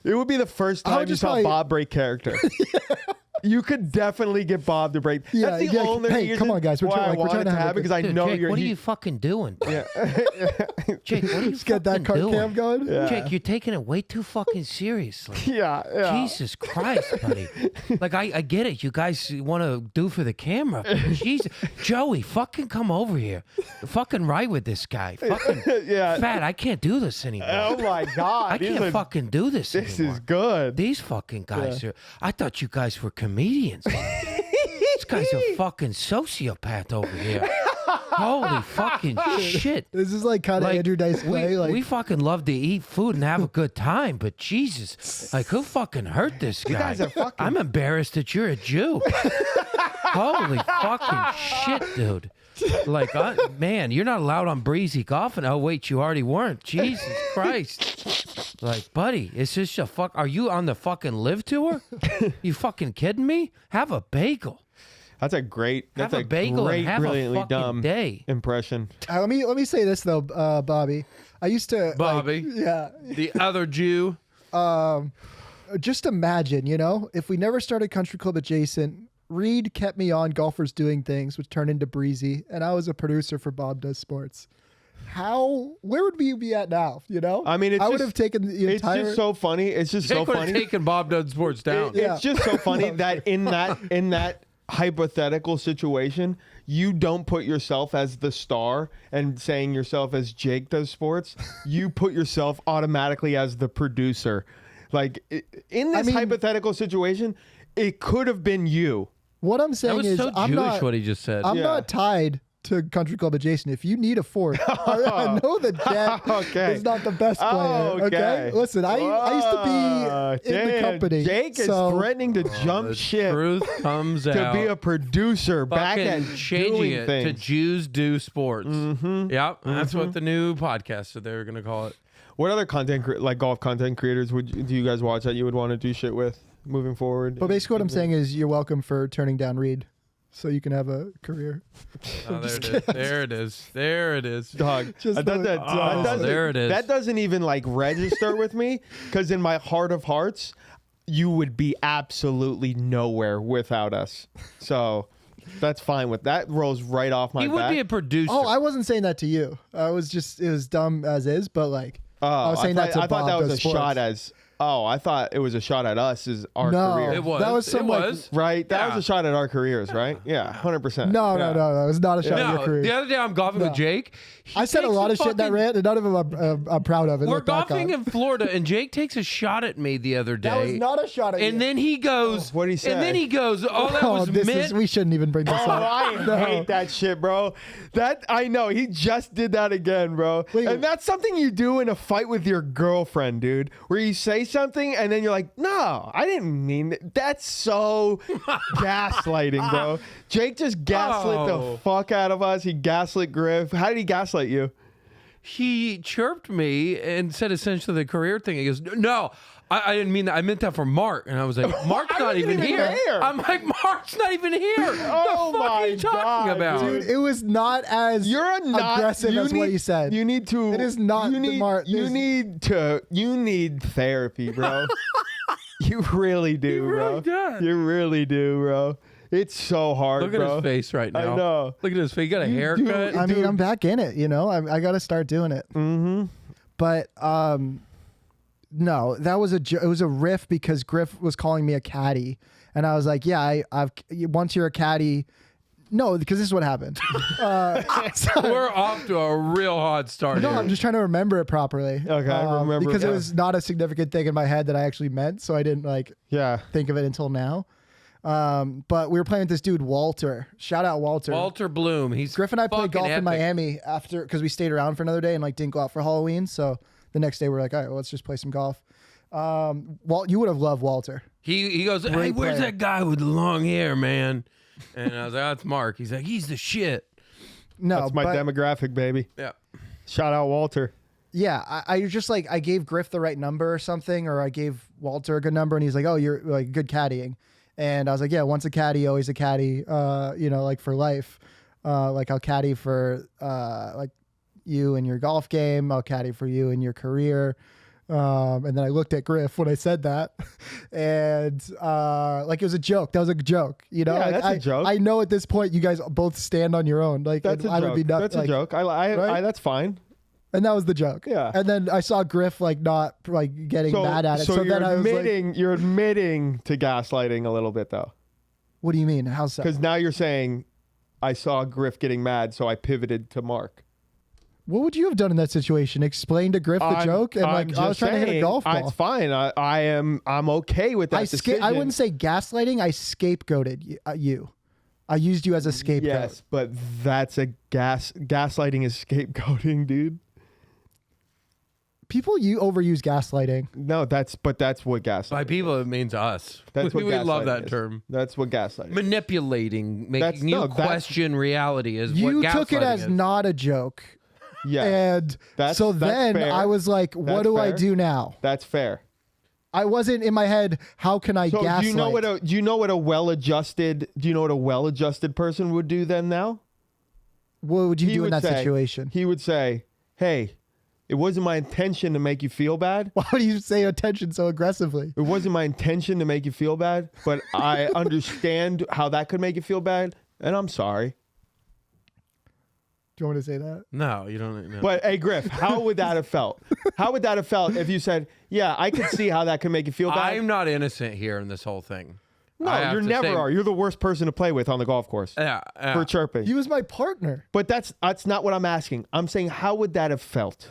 It would be the first I would time you just saw probably- Bob break character. You could definitely get Bob to break. Yeah, That's the yeah, only hey, reason come on, guys, we're why trying- I like, we're wanted trying to have a because I Dude, know Jake, you're. what are he- you fucking doing? Yeah. Jake, what are you Let's get that fucking doing? cam going. Yeah. Jake, you're taking it way too fucking seriously. yeah. Jesus Christ, buddy. Like, I get it. You guys want to do for the camera. Jesus. Joey, fucking come over here. Fucking ride with this guy. Fucking Yeah. fat. I can't do this anymore. Oh my God. I these can't are- fucking do this This anymore. is good. These fucking guys are. I thought you guys were comedians. This guy's a fucking sociopath over here. Holy fucking shit. This is like kind of Andrew Dice Clay. we, Like, we fucking love to eat food and have a good time, but Jesus, like who fucking hurt this guy? guys are fucking- I'm embarrassed that you're a Jew. Holy fucking shit, dude. Like, man, you're not allowed on Breezy Golfing. Oh, wait, you already weren't. Jesus Christ. Like, buddy, is this a fuck? Are you on the fucking live tour? You fucking kidding me? Have a bagel. That's a great. That's Have a bagel great, and have a brilliantly fucking dumb day. impression. Let me say this though, Bobby. I used to Bobby. yeah. The other Jew. Just imagine, if we never started Country Club Adjacent, Reed kept me on Golfers Doing Things, which turned into Breezy, and I was a producer for Bob Does Sports. Where would we be at now? I mean, I would have taken the entire. It's just so funny. It's just so Jake would have funny. taken Bob Dunn Sports down. It's just so funny that in that hypothetical situation, you don't put yourself as the star and saying yourself as Jake Does Sports. You put yourself automatically as the producer. Like in this hypothetical situation, it could have been you. What I'm That saying was is, so I'm Jewish not. what he just said. I'm not tied to Country Club Adjacent. If you need a fourth, I know that Jet is not the best player. Okay, listen, I used to be in the company. Jake is so threatening to jump ship Truth comes to out. be a producer back at Fucking changing doing it things. to Jews Do Sports. Yep, that's what the new podcast that they're gonna call it. What other like golf content creators do you guys watch that you would want to do shit with moving forward? But basically, what I'm saying is, you're welcome for turning down Reed, so you can have a career. Oh, there it is. There it is. There it is. Dog, Just there it is. That doesn't even like register with me because in my heart of hearts, you would be absolutely nowhere without us. So that's fine with that. Rolls right off my He back. would be a producer. Oh, I wasn't saying that to you. I was just, it was dumb as is, but like, I was saying that to I thought Bob that was Does a Sports. shot as. Oh, I thought it was a shot at us as our No. career. It was. That was some, it like, was. Right? That Yeah. was a shot at our careers, right? Yeah, 100%. No, Yeah. no, it was not a shot at No, your career. the other day I'm golfing with Jake. He I said a takes lot of shit that fucking- rant, and none of them I'm proud of. And We're look back golfing on. in Florida, and Jake takes a shot at me the other day. That was not a shot at you. and then he goes, what'd he say? And then he goes, oh, that was meant. we shouldn't even bring this Oh, up. I hate that shit, bro. That I know. He just did that again, bro. Wait. And that's something you do in a fight with your girlfriend, dude. Where you say something and then you're like, no, I didn't mean it. That's so gaslighting, bro. Jake just gaslit the fuck out of us. He gaslit Griff. How did he gaslight you? He chirped me and said essentially the career thing. He goes, no, I didn't mean that. I meant that for Mark. And I was like, Mark's I not wasn't even even here. there. I'm like, Mark's not even here. Oh the fuck my are you talking God, about? Dude, it was not as You're not aggressive as what you said. You need to. It is not You the need. Mark- You there's- need to. You need therapy, bro. You really do, He really bro. does. You really do, bro. It's so hard, Look at bro. his face right now. I know. Look at his face. He got a You haircut. do. I mean, Dude. I'm back in it. I got to start doing it. Mm-hmm. But no, that was it was a riff because Griff was calling me a caddy, and I was like, yeah, I've once you're a caddy. No, because this is what happened. We're off to a real hot start No, here. I'm just trying to remember it properly. Okay, remember because it. it was not a significant thing in my head that I actually meant, so I didn't like Yeah. think of it until now. But we were playing with this dude Walter. Shout out Walter. Walter Bloom. He's Griff and I played fucking golf epic. in Miami after because we stayed around for another day and like didn't go out for Halloween. So the next day we're like, all right, well, let's just play some golf. Walt, you would have loved Walter. He goes, hey, Great where's player. that guy with the long hair, man? And I was like, that's Mark. He's like, he's the shit. No, That's my but demographic, baby. Yeah. Shout out Walter. yeah, I just like I gave Griff the right number or something, or I gave Walter a good number, and he's like, oh, you're like good caddying. And I was like, yeah, once a caddy, always a caddy, like for life. Like I'll caddy for like you and your golf game. I'll caddy for you in your career. And then I looked at Griff when I said that, and like it was a joke. That was a joke, Yeah, like, that's a joke. I know at this point you guys both stand on your own. Like That's a I joke. would be not, That's like, a joke. I right? that's fine. and that was the joke. Yeah. And then I saw Griff like not like getting mad at it. So, So, you're then I was like, you're admitting to gaslighting a little bit though. what do you mean? How so? Because now you're saying I saw Griff getting mad, so I pivoted to Mark. What would you have done in that situation? Explain to Griff the joke, and I'm like I was just trying to hit a saying, golf ball. It's fine. I'm okay with that decision. I wouldn't say gaslighting. I scapegoated you. I used you as a scapegoat. Yes, but that's a gaslighting is scapegoating, dude. People overuse gaslighting. No, that's what gaslighting. By people, it means us. That's what we love gaslighting that is. term. That's what gaslighting. Manipulating, That's- making you no, that's- question reality is You what took it gaslighting as is. not a joke, Yeah, and That's- so that's then fair. I was like, "What That's do I fair. do now?" that's fair. I wasn't in my head. How can I So gaslight? do you know what a well-adjusted person would do then now? What would you do in that say- situation? He would say, "Hey, it wasn't my intention to make you feel bad. Why would you say attention so aggressively? It wasn't my intention to make you feel bad, but I understand how that could make you feel bad, and I'm sorry." Do you want me to say that? No, you don't. No. But hey, Griff, how would that have felt? How would that have felt if you said, "Yeah, I could see how that could make you feel bad"? I'm not innocent here in this whole thing. No, I have you to never say- are. You're the worst person to play with on the golf course Yeah. for chirping. He was my partner. But that's not what I'm asking. I'm saying, how would that have felt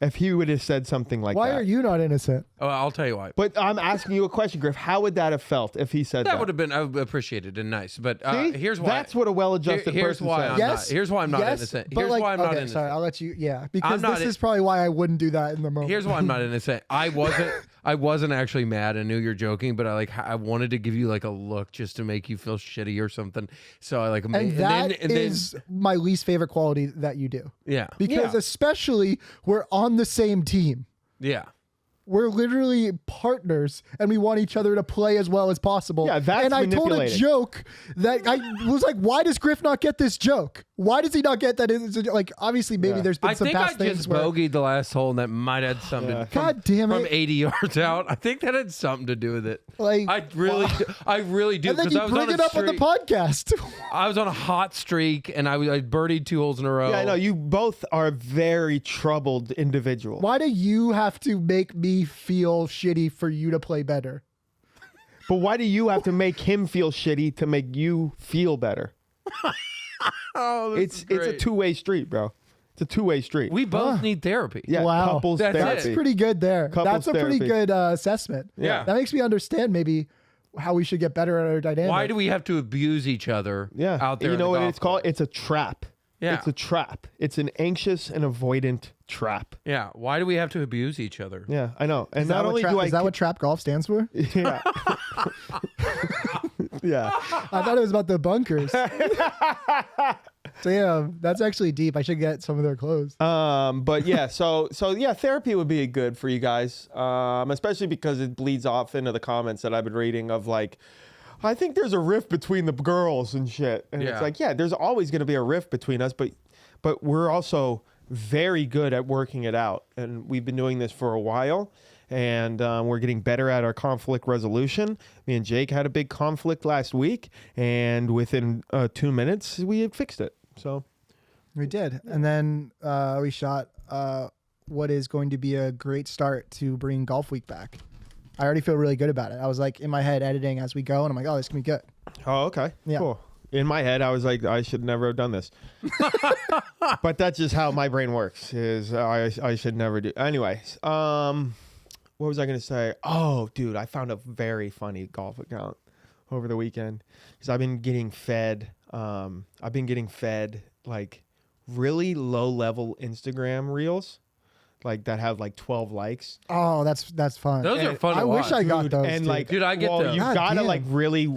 if he would have said something like Why that? are you not innocent? Oh, I'll tell you why. But I'm asking you a question, Griff. How would that have felt if he said that? That would have been appreciated and nice. But See? here's why. That's what a well-adjusted Here's person why says. I'm Yes. not. Here's why I'm not yes, innocent. but Here's like, why I'm not okay, innocent. sorry, I'll let you. Yeah, because I'm not this is probably why I wouldn't do that in the moment. Here's why I'm not innocent. I wasn't actually mad. I knew you're joking, but I wanted to give you like a look just to make you feel shitty or something. So I like and that is my least favorite quality that you do. yeah, Because Yeah. especially we're on the same team. yeah. We're literally partners and we want each other to play as well as possible. Yeah, that's and I told a manipulating. joke that I was like, why does Griff not get this joke? Why does he not get that? It's like, obviously, maybe Yeah. there's been I some think I past things just where. bogeyed the last hole, and that might have had something. Yeah. to from, God damn From it. 80 yards out, I think that had something to do with it. Like, I really do. And then 'cause you I was bring on a it up on the streak- podcast. I was on a hot streak, and I birdied 2 holes in a row. Yeah, I know. You both are very troubled individuals. Why do you have to make me feel shitty for you to play better? But why do you have to make him feel shitty to make you feel better? Oh, It's a two-way street, bro. It's a two-way street. We both need therapy. yeah, Wow. couples That's it. therapy. That's pretty good there. Couples That's a pretty therapy. good assessment. Yeah. That makes me understand maybe how we should get better at our dynamic. Why do we have to abuse each other? Yeah. out there. You in know the what golf it's called? course? It's a trap. Yeah. It's a trap. It's an anxious and avoidant trap. Yeah. Why do we have to abuse each other? Yeah, I know. And Is that not what only trap- do I is that what trap golf stands for? yeah. yeah. I thought it was about the bunkers. Damn, that's actually deep. I should get some of their clothes. But yeah, so yeah, therapy would be good for you guys, especially because it bleeds off into the comments that I've been reading of like, I think there's a rift between the girls and shit, and Yeah. it's like, yeah, there's always going to be a rift between us, but we're also very good at working it out, and we've been doing this for a while. And we're getting better at our conflict resolution. Me and Jake had a big conflict last week, and within 2 minutes, we had fixed it. So We did. And then we shot what is going to be a great start to bring Golf Week back. I already feel really good about it. I was like in my head editing as we go, and I'm like, oh, this can be good. Oh, okay. Yeah. Cool. In my head, I was like, I should never have done this. But that's just how my brain works. Is I should never do. Anyways, what was I gonna say? Oh, dude, I found a very funny golf account over the weekend because I've been getting fed. I've been getting fed like really low level Instagram reels, like that have like 12 likes. Oh, that's fun. Those are fun to I wish watch. I got Dude, those. and dude. like, Dude, I get well, those. you God gotta damn. like really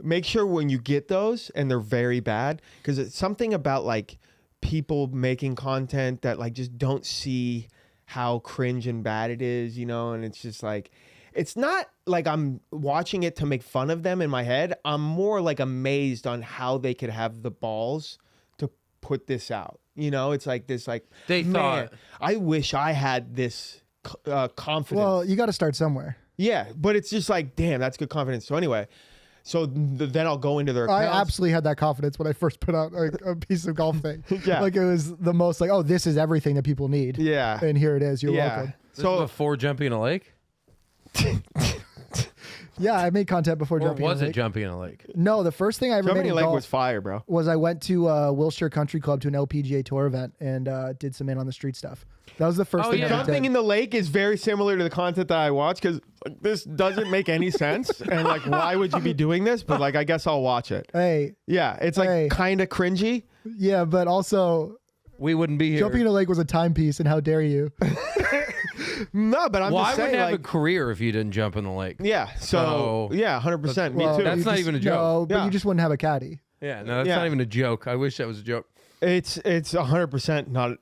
make sure when you get those and they're very bad, because it's something about like people making content that like just don't see how cringe and bad it is, you know, and it's just like, it's not like I'm watching it to make fun of them in my head. I'm more like amazed on how they could have the balls to put this out. You know, it's like this, like, They man, thought- I wish I had this confidence. well, you got to start somewhere. Yeah, but it's just like, damn, that's good confidence. So anyway, then I'll go into their I accounts. absolutely had that confidence when I first put out a piece of golf thing. Yeah. Like it was the most like, oh, this is everything that people need. Yeah. And here it is. You're yeah. welcome. This is So before jumping in a lake, Yeah, I made content before or jumping was in the it lake. jumping in a lake? No, the first thing I ever made Jumping in Lake golf was fire, bro. was I went to Wilshire Country Club to an LPGA Tour event and did some in on the street stuff. That was the first Oh, thing yeah. I ever Jumping did. in the lake is very similar to the content that I watch because like, this doesn't make any sense. And like, why would you be doing this? But like, I guess I'll watch it. Hey, Yeah, it's like Hey. kind of cringy. yeah, but also We wouldn't be here. jumping in a lake was a timepiece, and how dare you? No, but I'm well, just I saying, wouldn't have like, a career if you didn't jump in the lake. yeah. So So- yeah, 100%. Me Well, too. That's you not just- even a joke. No, but Yeah. you just wouldn't have a caddy. Yeah, no, that's Yeah. not even a joke. I wish that was a joke. It's 100% not.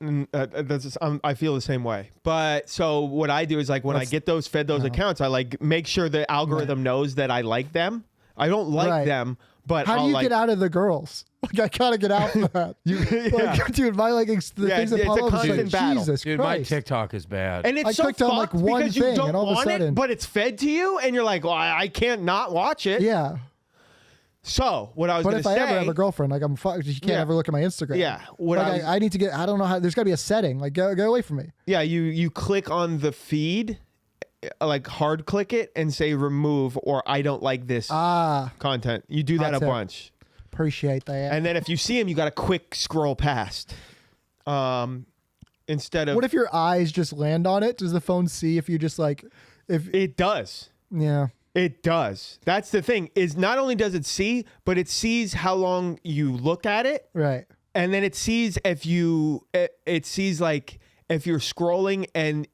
I feel the same way. But so what I do is like when I get those accounts, I like make sure the algorithm knows that I like them. I don't like them, but how do you get out of the girls? Like I gotta get out of that. Like, dude, my like the things that pop up, constant battle. Jesus Dude, Christ. my TikTok is bad. And it's I so clicked on, like, fucked one because you thing, don't and all of a want sudden- it, but it's fed to you, and you're like, well, I can't not watch it. Yeah. So what I was But going if to I say, ever have a girlfriend, like I'm fucked. She can't ever look at my Instagram. Yeah. What Like I need to get. I don't know how. There's got to be a setting. Like go away from me. yeah, you click on the feed, like hard click it, and say remove or I don't like this content. You do that a bunch. Appreciate that. And then if you see them, you got to quick scroll past. Instead of what if your eyes just land on it? Does the phone see if you just like if it does? Yeah. It does. That's the thing. Is not only does it see, but it sees how long you look at it, Right. and then it sees if you it sees like if you're scrolling and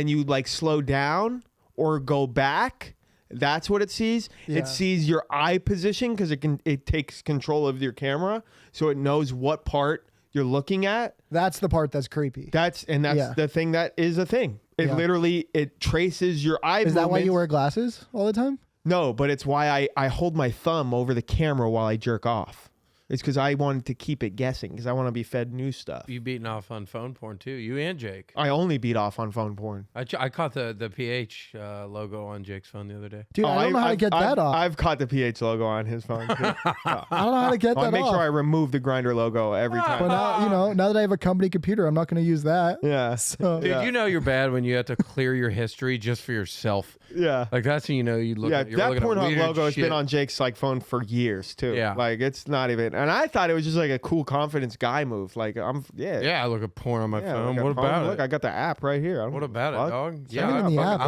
you like slow down or go back. That's what it sees. Yeah. It sees your eye position because it takes control of your camera, so it knows what part you're looking at. That's the part that's creepy. That's Yeah. the thing that is a thing. It literally it traces your eye. Is that why you wear glasses all the time? No, but it's why I hold my thumb over the camera while I jerk off. It's because I wanted to keep it guessing because I want to be fed new stuff. You beating off on phone porn too, you and Jake. I only beat off on phone porn. I caught the PH logo on Jake's phone the other day. Dude, I don't know how to get that off. I've caught the PH logo on his phone. Too. I don't know how to get I that make off. sure I remove the Grinder logo every But time. now, now that I have a company computer, I'm not going to use that. Yeah. So, Dude, you know you're bad when you have to clear your history just for yourself. Yeah. Like that's when you know you look. Yeah, at, you're that looking at Pornhub weird logo has shit. been on Jake's like phone for years too. Yeah. Like it's not even, and I thought it was just like a cool confidence guy move. Like Yeah, I look at porn on my phone. like, What about look, it? I got the app right here. I don't What give a about it, fuck. dog? Send Yeah, me in the app.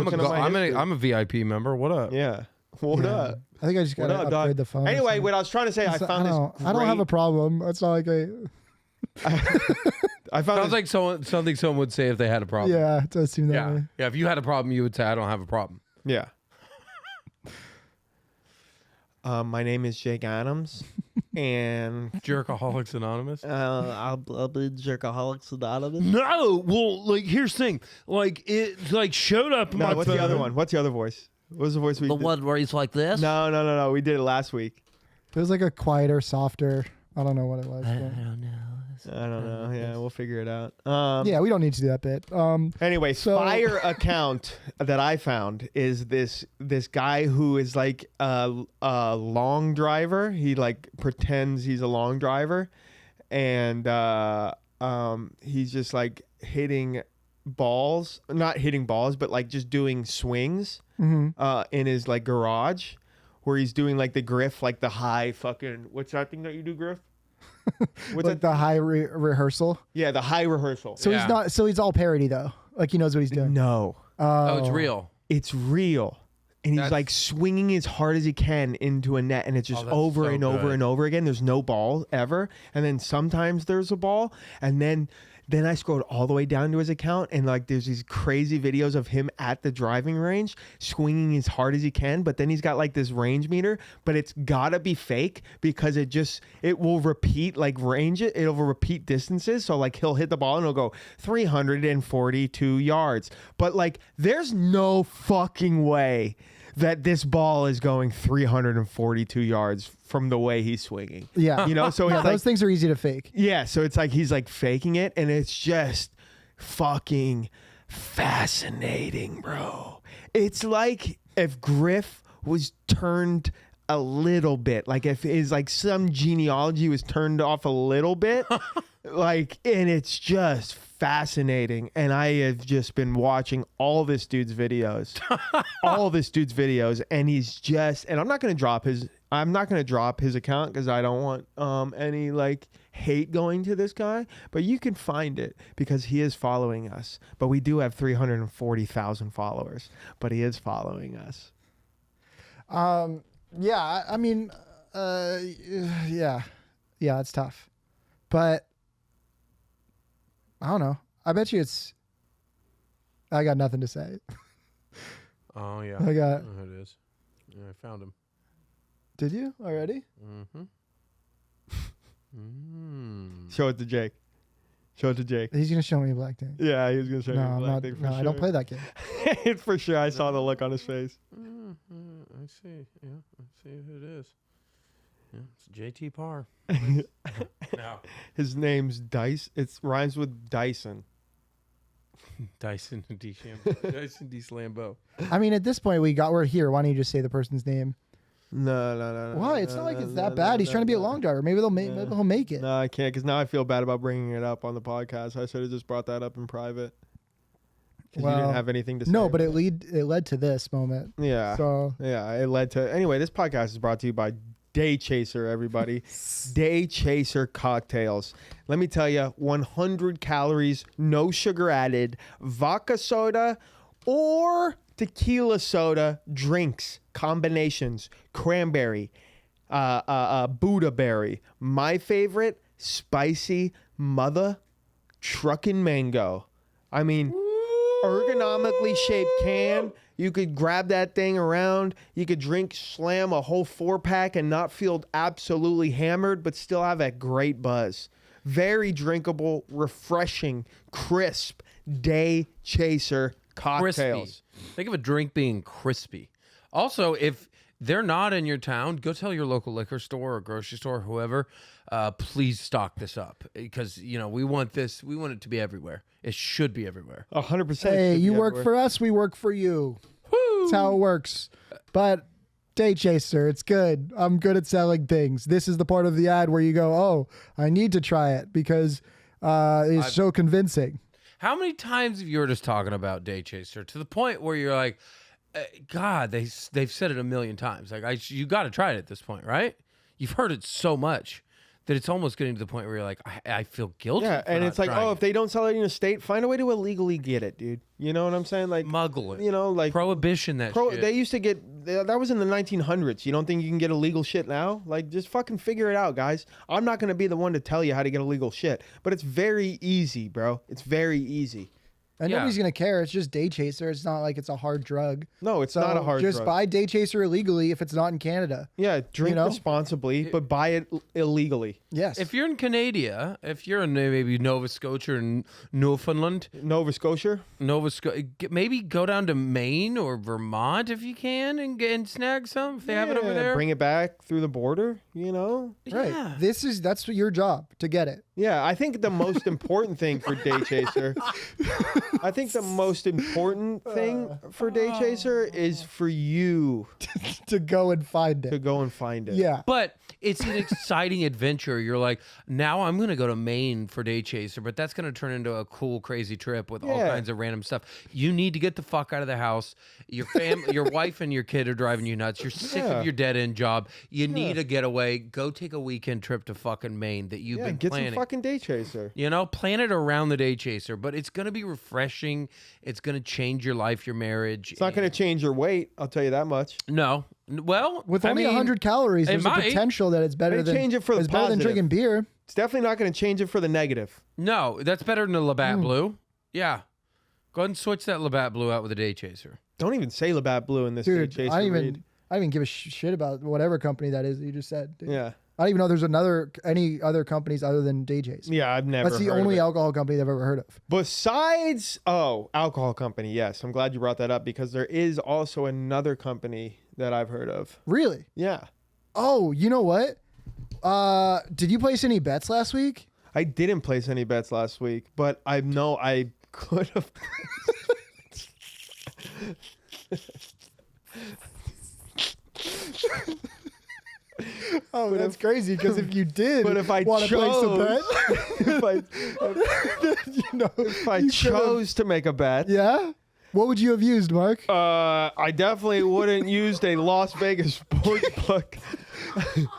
I'm a VIP member. What up? Yeah. What yeah. up? I think I just got to What up, upgrade dog? the phone. or Anyway, something. what I was trying to say, I found this. I don't have a problem. It's not like I found Sounds this, like something someone would say if they had a problem. yeah, it does seem that Yeah. way. Yeah. If you had a problem, you would say, "I don't have a problem." yeah. My name is Jake Adams, and Jerkaholics Anonymous. I'll be Jerkaholics Anonymous. No, well, like here's the thing, like it like showed up. In No, my what's phone. the other one? What's the other voice? What was the voice we The did? one where he's like this? No. We did it last week. It was like a quieter, softer. I don't know what it was. I but- don't know. I don't know. Yeah, we'll figure it out. yeah, we don't need to do that bit. Anyway, So- fire account that I found is this guy who is like a long driver. He like pretends he's a long driver, and he's just like hitting balls, not hitting balls, but like just doing swings in his like garage, where he's doing like the griff, like the high fucking what's that thing that you do, griff? What's like that? the high rehearsal. Yeah, the high rehearsal. So Yeah. he's not. So he's all parody though. Like he knows what he's doing. No. Oh, it's real. It's real. And he's That's- like swinging as hard as he can into a net, and it's just that's over so and over good. and over again. There's no ball ever. And then sometimes there's a ball. And then I scrolled all the way down to his account, and like there's these crazy videos of him at the driving range swinging as hard as he can. But then he's got like this range meter, but it's gotta be fake because it will repeat like it'll repeat distances. So like he'll hit the ball and it'll go 342 yards. But like there's no fucking way that this ball is going 342 yards from the way he's swinging. Yeah. You know, so Yeah, it's like, those things are easy to fake. yeah, so it's like he's like faking it, and it's just fucking fascinating, bro. It's like if Griff was turned a little bit, like if his like some genealogy was turned off a little bit, like, and it's just fascinating. And I have just been watching all this dude's videos, and he's just, and I'm not gonna drop his account because I don't want any like hate going to this guy, but you can find it because he is following us. But we do have 340,000 followers, but he is following us. Yeah, I mean, yeah, it's tough, but I don't know. I bet you I got nothing to say. Oh yeah. I got. Oh, it is. Yeah, I found him. Did you already? Mm-hmm. Show it to Jake. Show it to Jake. He's gonna show me a black tank. Yeah, he was gonna show No, you I'm black not. thing for No, sure. I don't play that game. For sure, I saw the look on his face. I see. Yeah, I see who it is. Yeah, it's JT Parr. No. His name's Dice. It rhymes with Dyson. Dyson DeChambeau. Dyson DeSlambeau. I mean, at this point, we're here. Why don't you just say the person's name? No. Why? It's not like it's that bad. He's trying to be a long driver. Maybe maybe he'll make it. No, I can't because now I feel bad about bringing it up on the podcast. I should have just brought that up in private. Because you didn't have anything to say. No, but it led to this moment. Yeah. So yeah, it led to. Anyway, this podcast is brought to you by Day Chaser, everybody. Day Chaser cocktails. Let me tell you, 100 calories, no sugar added, vodka soda or tequila soda drinks, combinations, cranberry, Buddha berry. My favorite, spicy mother truckin' mango. I mean, ergonomically shaped can. You could grab that thing around. You could slam a whole 4-pack and not feel absolutely hammered, but still have a great buzz. Very drinkable, refreshing, crisp Day Chaser cocktails. Crispy. Think of a drink being crispy. Also, if they're not in your town, go tell your local liquor store or grocery store, or whoever, please stock this up because we want this. We want it to be everywhere. It should be everywhere. 100%. hey, you work for us, we work for you. That's how it works. But Day Chaser, it's good. I'm good at selling things. This is the part of the ad where you go, oh, I need to try it because it's so convincing. How many times have you heard us talking about Day Chaser to the point where you're like, God, they've said it a million times. Like you got to try it at this point, right? You've heard it so much that it's almost getting to the point where you're like, I feel guilty. Yeah, and it's like, if they don't sell it in your state, find a way to illegally get it, dude. You know what I'm saying? Like smuggle it. Like prohibition. Shit. They used to get that was in the 1900s. You don't think you can get illegal shit now? Like, just fucking figure it out, guys. I'm not gonna be the one to tell you how to get illegal shit, but it's very easy, bro. It's very easy. And nobody's going to care. It's just Day Chaser. It's not like it's a hard drug. No, it's not a hard drug. Just buy Day Chaser illegally if it's not in Canada. Yeah, drink responsibly, but buy it illegally. Yes. If you're in Canada, if you're in maybe Nova Scotia or Newfoundland, Nova Scotia, maybe go down to Maine or Vermont if you can and snag some if they have it over there. Bring it back through the border, Right. Yeah. That's your job to get it. Yeah, I think the most important thing for Day Chaser, Day Chaser is for you to go and find it. Yeah. But it's an exciting adventure. You're like, now I'm going to go to Maine for Day Chaser, but that's going to turn into a cool, crazy trip with all kinds of random stuff. You need to get the fuck out of the house. Your your wife and your kid are driving you nuts. You're sick of your dead-end job. You need a getaway. Go take a weekend trip to fucking Maine that you've been get planning. some fucking Day Chaser. Plan it around the Day Chaser, but it's going to be refreshing. It's going to change your life, your marriage. It's not going to change your weight, I'll tell you that much. No. Well, with only 100 calories, there's a potential that it's better than change it for the better than drinking beer. It's definitely not going to change it for the negative. No, that's better than the Labatt Blue. Yeah. Go ahead and switch that Labatt Blue out with a Day Chaser. Don't even say Labatt Blue in this Day Chaser. I don't even give a shit about whatever company that is that you just said. Dude. Yeah. I don't even know there's any other companies other than Day Chaser. Yeah, I've never. That's the only alcohol company I've ever heard of. Besides, alcohol company. Yes, I'm glad you brought that up because there is also another company that I've heard of. Really? Yeah. Oh, you know what? Did you place any bets last week? I didn't place any bets last week, but I know I could have. Oh, that's crazy because if you did if I want to place a bet, if I chose to make a bet, yeah, what would you have used, Mark? I definitely wouldn't used a Las Vegas sports book.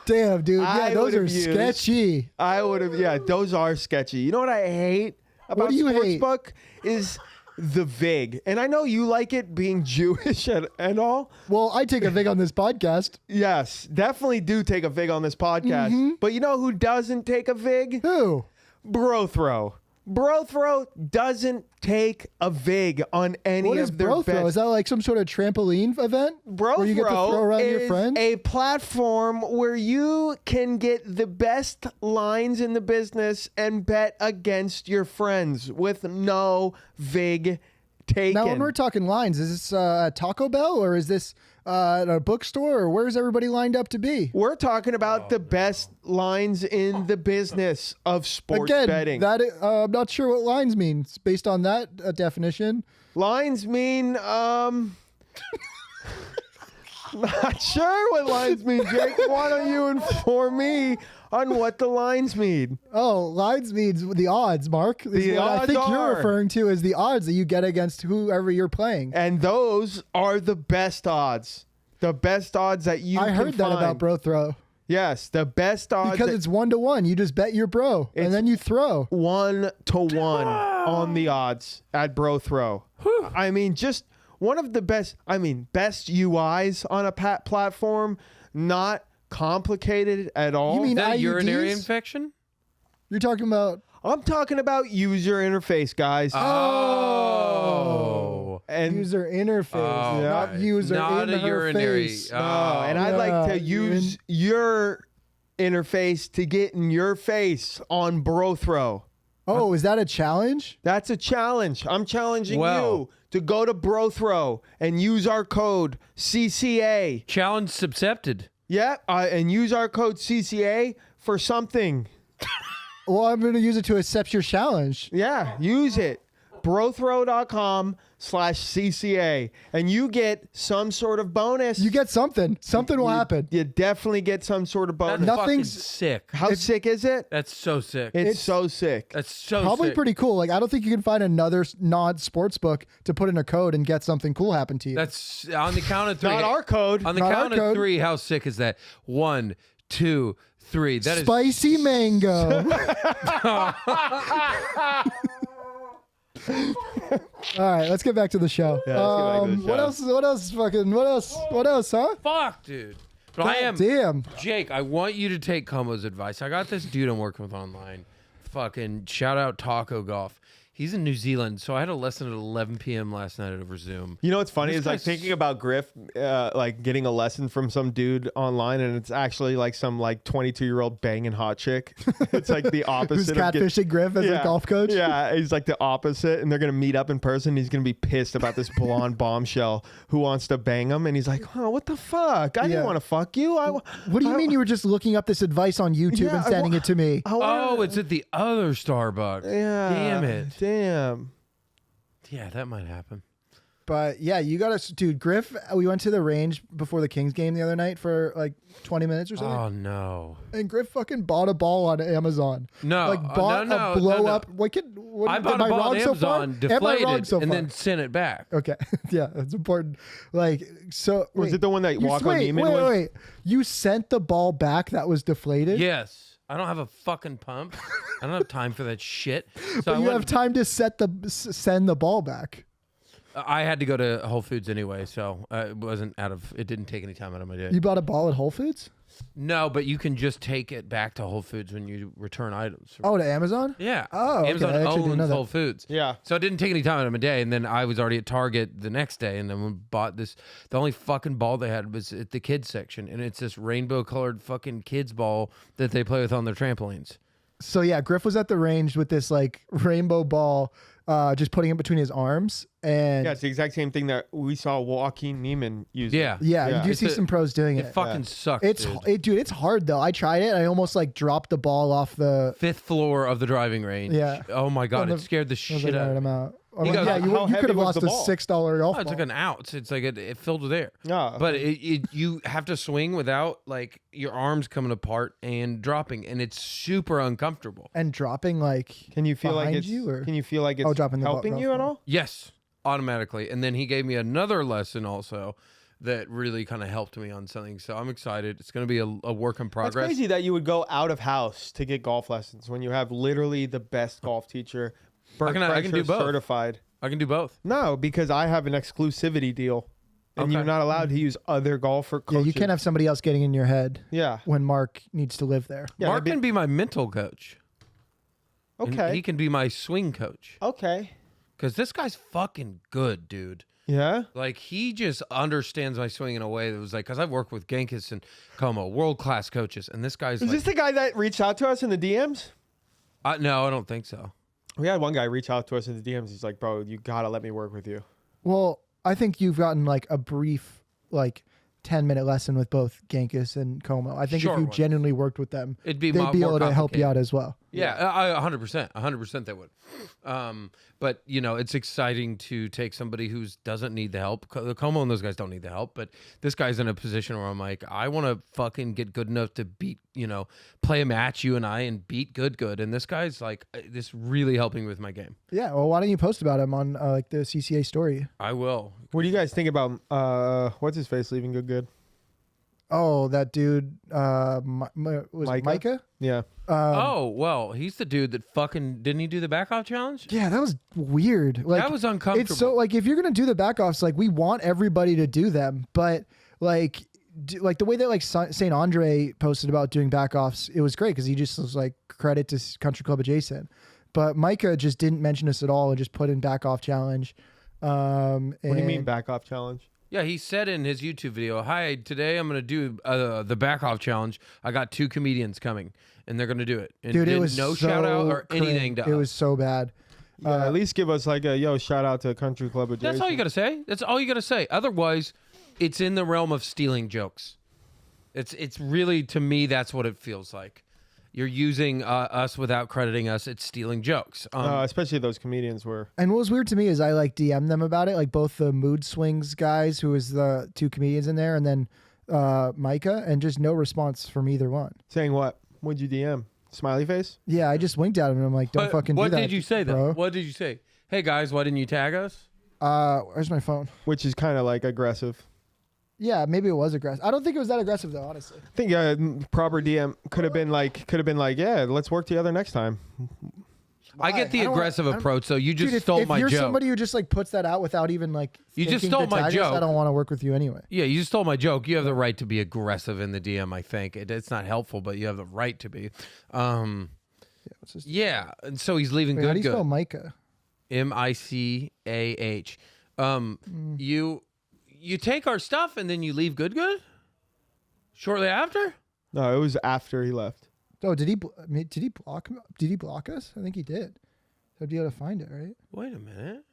Damn, dude, yeah, those are sketchy. I would have, yeah, those are sketchy. You know what I hate about sportsbook is the VIG. And I know you like it being Jewish and all. Well, I take a VIG on this podcast. Yes, definitely do take a VIG on this podcast. But you know who doesn't take a VIG? Who? Brothrow. Bro Throw doesn't take a vig on any What is of their Bro Throw? bets. Is that like some sort of trampoline event? Bro where you get to throw Throw around your is friends? a platform where you can get the best lines in the business and bet against your friends with no vig taken. Now, when we're talking lines, is this Taco Bell or is this at a bookstore or where's everybody lined up to be? We're talking about the best lines in the business of sports Again, betting. I'm not sure what lines means based on that definition. Lines mean, not sure what lines mean, Jake. Why don't you inform me on what the lines mean? Oh, lines means the odds, Mark. The I odds think you're are- referring to as the odds that you get against whoever you're playing. And those are the best odds. The best odds that you I can heard that find. about Bro Throw. Yes, the best odds. Because that- it's 1-to-1. You just bet your bro and then you throw. 1-to-1 on the odds at Bro Throw. I mean, just one of the best. I mean, best UIs on a platform. Not complicated at all. You mean That urinary IUDs? infection? You're talking about I'm talking about user interface, guys. Oh. and user interface, Oh, not right. user Not in a her urinary. face. no, and I'd like to Yeah, use your interface to get in your face on Bro Throw. Oh, is that a challenge? That's a challenge. I'm challenging Well- you to go to Bro Throw and use our code CCA. Challenge accepted. Yeah, and use our code CCA for something. Well, I'm going to use it to accept your challenge. Yeah, use it. brothrow.com/CCA. And you get some sort of bonus. You get something. Something will happen. You definitely get some sort of That's bonus. Nothing's- fucking sick. How sick is it? That's so sick. It's so sick. That's so Probably sick. pretty cool. Like, I don't think you can find another non-sports book to put in a code and get something cool happen to you. That's on the count of three. Not our code. On the Not our count of code. three, how sick is that? 1, 2, 3. That is Spicy mango. All right, let's get back to the show. Yeah, let's get back to the What show. else? What else, huh? fuck, dude. But I am Damn. Jake. I want you to take Como's advice. I got this dude I'm working with online. Fucking shout out Taco Golf. He's in New Zealand, so I had a lesson at 11 p.m. last night over Zoom. You know what's funny This is like guy's- thinking about Griff, like getting a lesson from some dude online, and it's actually like some like 22-year-old banging hot chick. It's like the opposite. Who's of get- catfishing Griff as a golf coach? Yeah, he's like the opposite, and they're gonna meet up in person. He's gonna be pissed about this blonde bombshell who wants to bang him, and he's like, "Oh, what the fuck? I Yeah. didn't want to fuck you. What do you mean you were just looking up this advice on YouTube Yeah, and sending it to me? Oh, it's at the other Starbucks. yeah. Damn it. Damn. Yeah, that might happen. But yeah, you got to, dude. Griff, we went to the range before the Kings game the other night for like 20 minutes or something. Oh no. And Griff fucking bought a ball on Amazon. No, like bought no, a blow no, no. up. What I am bought I a ball wrong on so far? Amazon, Am I wrong deflated, so and far? then sent it back. Okay, yeah, that's important. Like, so Was wait, it the one that you- Walk on wait, Neiman wait, was? wait. You sent the ball back that was deflated. Yes. I don't have a fucking pump. I don't have time for that shit. So but I you went- have time to send the ball back. I had to go to Whole Foods anyway, so it wasn't out of. It didn't take any time out of my day. You bought a ball at Whole Foods? No, but you can just take it back to Whole Foods when you return items. Oh, to Amazon? Yeah. Oh, okay. Amazon I actually didn't know owns that. Whole Foods. Yeah. So it didn't take any time out of my day, and then I was already at Target the next day, and then we bought this. The only fucking ball they had was at the kids section, and it's this rainbow-colored fucking kids ball that they play with on their trampolines. So yeah, Griff was at the range with this like rainbow ball, just putting it between his arms, and Yeah, it's the exact same thing that we saw Joaquin Neiman use. Yeah. yeah, Yeah. you do It's see a- some pros doing It it. fucking sucks. It's dude. dude, it's hard though. I tried it. I almost like dropped the ball off the. Fifth floor of the driving range. Yeah. Oh my god, On it the- scared the I was shit like, out all right, of I'm me. out. I'm He like, goes, yeah, how you could heavy have was lost the a ball? $6 golf Oh, it's ball. like an ounce. It's like it filled with air. Yeah. But you have to swing without like your arms coming apart and dropping, and it's super uncomfortable. And dropping like. Can you feel like behind it's you, or- can you feel like it's Oh, dropping the ball- helping golf you at ball. all? Yes, automatically. And then he gave me another lesson also that really kind of helped me on something. So I'm excited. It's going to be a work in That's progress. crazy that you would go out of house to get golf lessons when you have literally the best golf teacher. I can do both. Certified. I can do both. No, because I have an exclusivity deal, and Okay. you're not allowed to use other golfer Yeah, coaches. you can't have somebody else getting in your head Yeah. when Mark needs to live there. Yeah, Mark that'd can be my mental coach. And Okay. he can be my swing coach. Okay. Because this guy's fucking good, dude. Yeah. Like, he just understands my swing in a way that was like, because I've worked with Genghis and Como, world-class coaches, and this guy's Is like, this the guy that reached out to us in the DMs? no, I don't think so. We had one guy reach out to us in the DMs. He's like, bro, you got to let me work with you. Well, I think you've gotten like a brief, like 10-minute lesson with both Genghis and Como. I think Short if you one. genuinely worked with them, It'd be they'd be more able to help you complicated. out as well. Yeah, I 100% they would. But you know, it's exciting to take somebody who doesn't need the help. Como and those guys don't need the help, but this guy's in a position where I'm like, I want to fucking get good enough to beat, you know, play a match, you and I, and beat good. And this guy's like, this really helping with my game. Yeah. Well, why don't you post about him on like the CCA story? I will. What do you guys think about what's his face leaving good? Oh, that dude, was it Micah? Micah? Yeah. Oh, well, he's the dude that fucking, didn't he do the back off challenge? Yeah, that was weird. Like, That was uncomfortable. It's so like if you're gonna do the back offs, like we want everybody to do them, but like like the way that like Saint Andre posted about doing back offs, it was great because he just was like credit to Country Club Adjacent, but Micah just didn't mention us at all and just put in back off challenge. What do you mean back off challenge? Yeah, he said in his YouTube video, "Hi, today I'm going to do the back off challenge. I got 2 comedians coming, and they're going to do it." And Dude, it did was no so shout out or cringe. anything to It us. was so bad. Yeah, at least give us like a yo shout out to Country Club Adjacent. That's all you got to say. That's all you got to say. Otherwise, it's in the realm of stealing jokes. It's really, to me, that's what it feels like. You're using us without crediting us. It's stealing jokes. Especially those comedians were. And what was weird to me is I like DM'd them about it, like both the Mood Swings guys, who was the 2 comedians in there, and then Micah, and just no response from either one. Saying what? What'd you DM? Smiley face? Yeah, I just winked at him and I'm like, don't fucking do what that. did you say, bro. though? What did you say? Hey, guys, why didn't you tag us? Where's my phone? Which is kind of like aggressive. Yeah, maybe it was aggressive. I don't think it was that aggressive though, honestly. I think proper DM could have been like, yeah, let's work together next time. I get the I don't aggressive wanna- approach, though. You just Dude, stole if my you're joke. somebody who just like puts that out without even like You just thinking stole to my tag us, joke. I don't want to work with you anyway. Yeah, you just stole my joke. You have the right to be aggressive in the DM, I think. It's not helpful, but you have the right to be. What's this? Yeah, and so he's leaving Wait, how do you good. spell Micah? Micah. You take our stuff and then you leave good shortly after? No, it was after he left. Oh, did he block? Did he block us? I think he did. So I'd be able to find it, right? Wait a minute.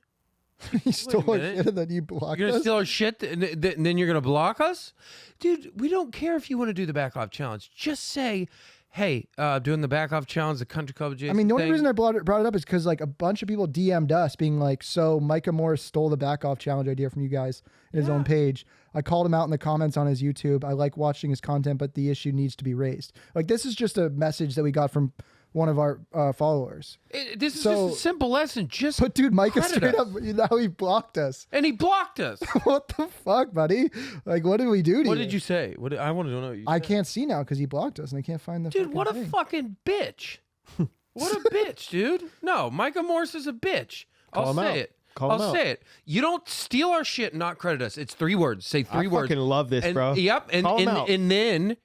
He stole our minute. shit and then he blocked You're gonna us. steal our shit and then you're gonna block us? Dude, we don't care if you want to do the back off challenge. Just say, hey, doing the back off challenge, the Country Club Adjacent I mean, the only thing. reason I brought it up is because like a bunch of people DM'd us being like, so Micah Morris stole the back off challenge idea from you guys in his own page. I called him out in the comments on his YouTube. I like watching his content, but the issue needs to be raised. Like this is just a message that we got from one of our followers. This is So- just a simple lesson. Just But dude, Micah credit straight us. up, now he blocked us. And he blocked us. What the fuck, buddy? Like, what did we do to What you? did you say? I want to know what you I said. can't see now because he blocked us and I can't find the Dude, fucking what a thing. fucking bitch. What a bitch, dude. No, Micah Morris is a bitch. Call I'll him say out. it. Call him I'll out. say it. You don't steal our shit and not credit us. It's 3 words. Say 3 I words. fucking love this, and, bro. Yep. And Call him out. then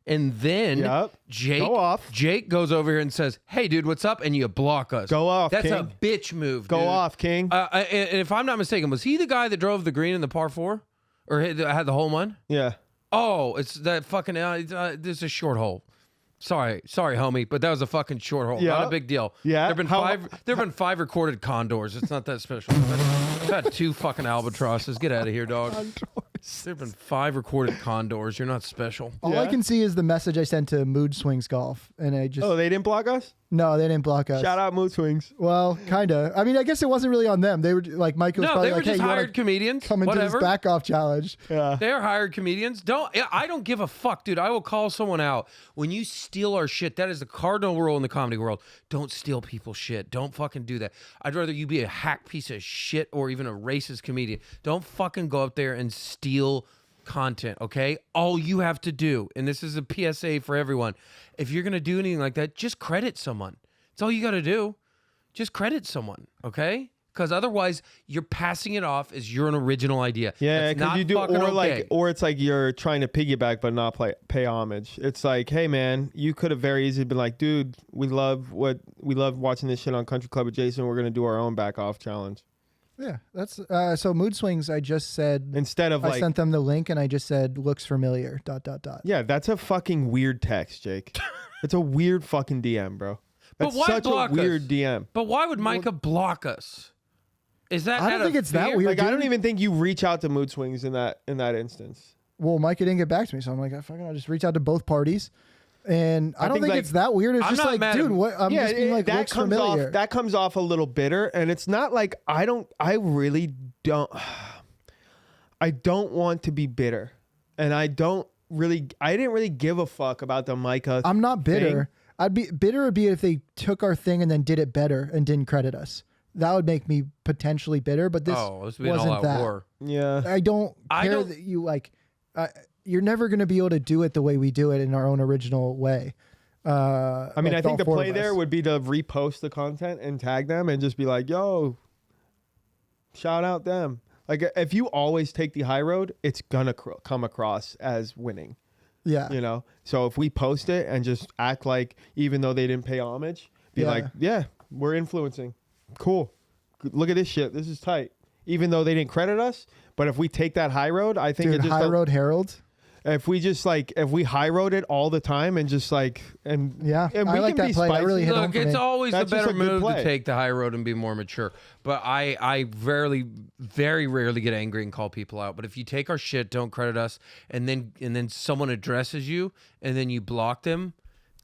Yep. Jake Go off. Jake goes over here and says, "Hey, dude, what's up?" And you block us. Go off, That's King. a bitch move. Go dude. off, King. And if I'm not mistaken, was he the guy that drove the green in the par 4, or had the hole one? Yeah. Oh, it's that fucking. This is a short hole. Sorry, homie, but that was a fucking short hole. Not Yeah. a big deal. Yeah. There've been How- 5 recorded condors. It's not that special. I've had 2 fucking albatrosses. Get out of here, dog. There've been 5 recorded condors. You're not special. All I Yeah. can see is the message I sent to Mood Swings Golf, and I just Oh, they didn't block us? no, they didn't block us. Shout out Mood Swings. Well, kinda. I mean, I guess it wasn't really on them. They were like Mike was No, probably they were like, "Hey, just you want hired to comedians. come into Whatever. this back off challenge?" Yeah. They're hired comedians. I don't give a fuck, dude. I will call someone out when you steal our shit. That is the cardinal rule in the comedy world. Don't steal people's shit. Don't fucking do that. I'd rather you be a hack piece of shit or even a racist comedian. Don't fucking go up there and steal content, okay? All you have to do, and this is a PSA for everyone, if you're going to do anything like that, just credit someone. That's all you got to do. Just credit someone, okay? Because otherwise, you're passing it off as you're an original idea. Yeah, That's because not you do, fucking or okay. like, or it's like you're trying to piggyback but not pay homage. It's like, hey man, you could have very easily been like, dude, we love watching this shit on Country Club with Jason. We're gonna do our own back off challenge Yeah, that's so mood swings. I just said instead of I like, sent them the link and I just said looks familiar. ... yeah, that's a fucking weird text, Jake. It's a weird fucking DM, bro. That's But why such block a weird us? DM. But why would Micah block us? Is that I don't out think of it's that fear? weird. Like, I dude. don't even think you reach out to mood swings in that instance. Well, Micah didn't get back to me, so I'm like, I'll just reach out to both parties. And I don't think, think like, it's that weird. It's I'm just not like, mad dude, at- what? I'm just being like, that looks comes familiar. off. That comes off a little bitter, and it's not like I really don't. I don't want to be bitter, and I didn't really give a fuck about the Micah. I'm not bitter. thing. I'd be bitter would be if they took our thing and then did it better and didn't credit us. That would make me potentially bitter. But this This would be an wasn't all-out that. war. Yeah, I don't I care don't- that you like. You're never going to be able to do it the way we do it in our own original way. I mean, I think the play there would be to repost the content and tag them and just be like, "Yo, shout out them." Like, if you always take the high road, it's gonna come across as winning. Yeah. You know, so if we post it and just act like, even though they didn't pay homage, be Yeah. like, yeah, we're influencing. Cool. Look at this shit. This is tight. Even though they didn't credit us, but if we take that high road, I think Dude, it just High Road Herald. if we just like, if we high road it all the time and just like, and Yeah, and I we like can that be play. That spicy. really hit home Look, for it's me. always That's the just better a good move to play. take the high road and be more mature. But I very rarely get angry and call people out. But if you take our shit, don't credit us, and then someone addresses you and then you block them,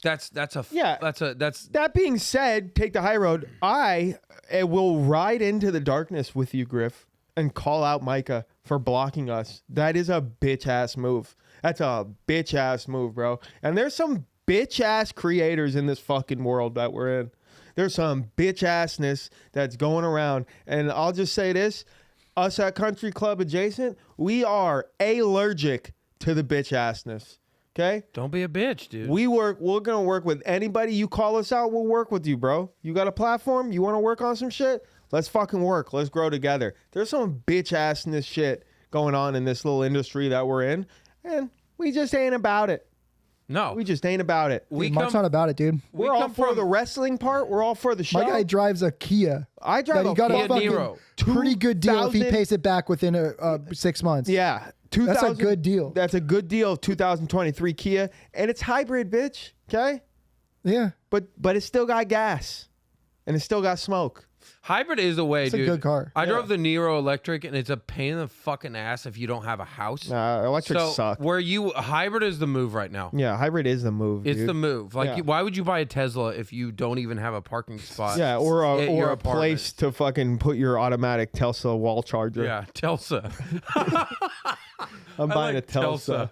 that's That being said, take the high road. I will ride into the darkness with you, Griff, and call out Micah for blocking us. That is a bitch ass move. That's a bitch ass move, bro. And there's some bitch ass creators in this fucking world that we're in. There's some bitch assness that's going around. And I'll just say this, us at Country Club Adjacent, we are allergic to the bitch assness. Okay? don't be a bitch, dude. We're gonna work with anybody. You call us out, we'll work with you, bro. You got a platform? You wanna work on some shit? Let's fucking work. Let's grow together. There's some bitch assness shit going on in this little industry that we're in, and we just ain't about it. no, We just ain't about it. we Dude, Mark's come not about it, dude. We're all come for from- the wrestling part. We're all for the show. My guy drives a Kia. I drive that he a got Kia a fucking Niro. pretty good deal if he 2000 pays it back within 6 months. Yeah. That's a 2000 good deal. That's a good deal. 2023 Kia, and it's hybrid, bitch. Okay, Yeah. but it still got gas, and it still got smoke. hybrid is the way, It's a dude. good car. I drove the Niro electric, and it's a pain in the fucking ass if you don't have a house. Electric So suck. hybrid is the move right now. Yeah, hybrid is the move. It's dude. the move. Like, Yeah. why would you buy a Tesla if you don't even have a parking spot? Yeah, or at your a apartment? place to fucking put your automatic Telsa wall charger. Yeah, Telsa. I'm I buying like a Telsa.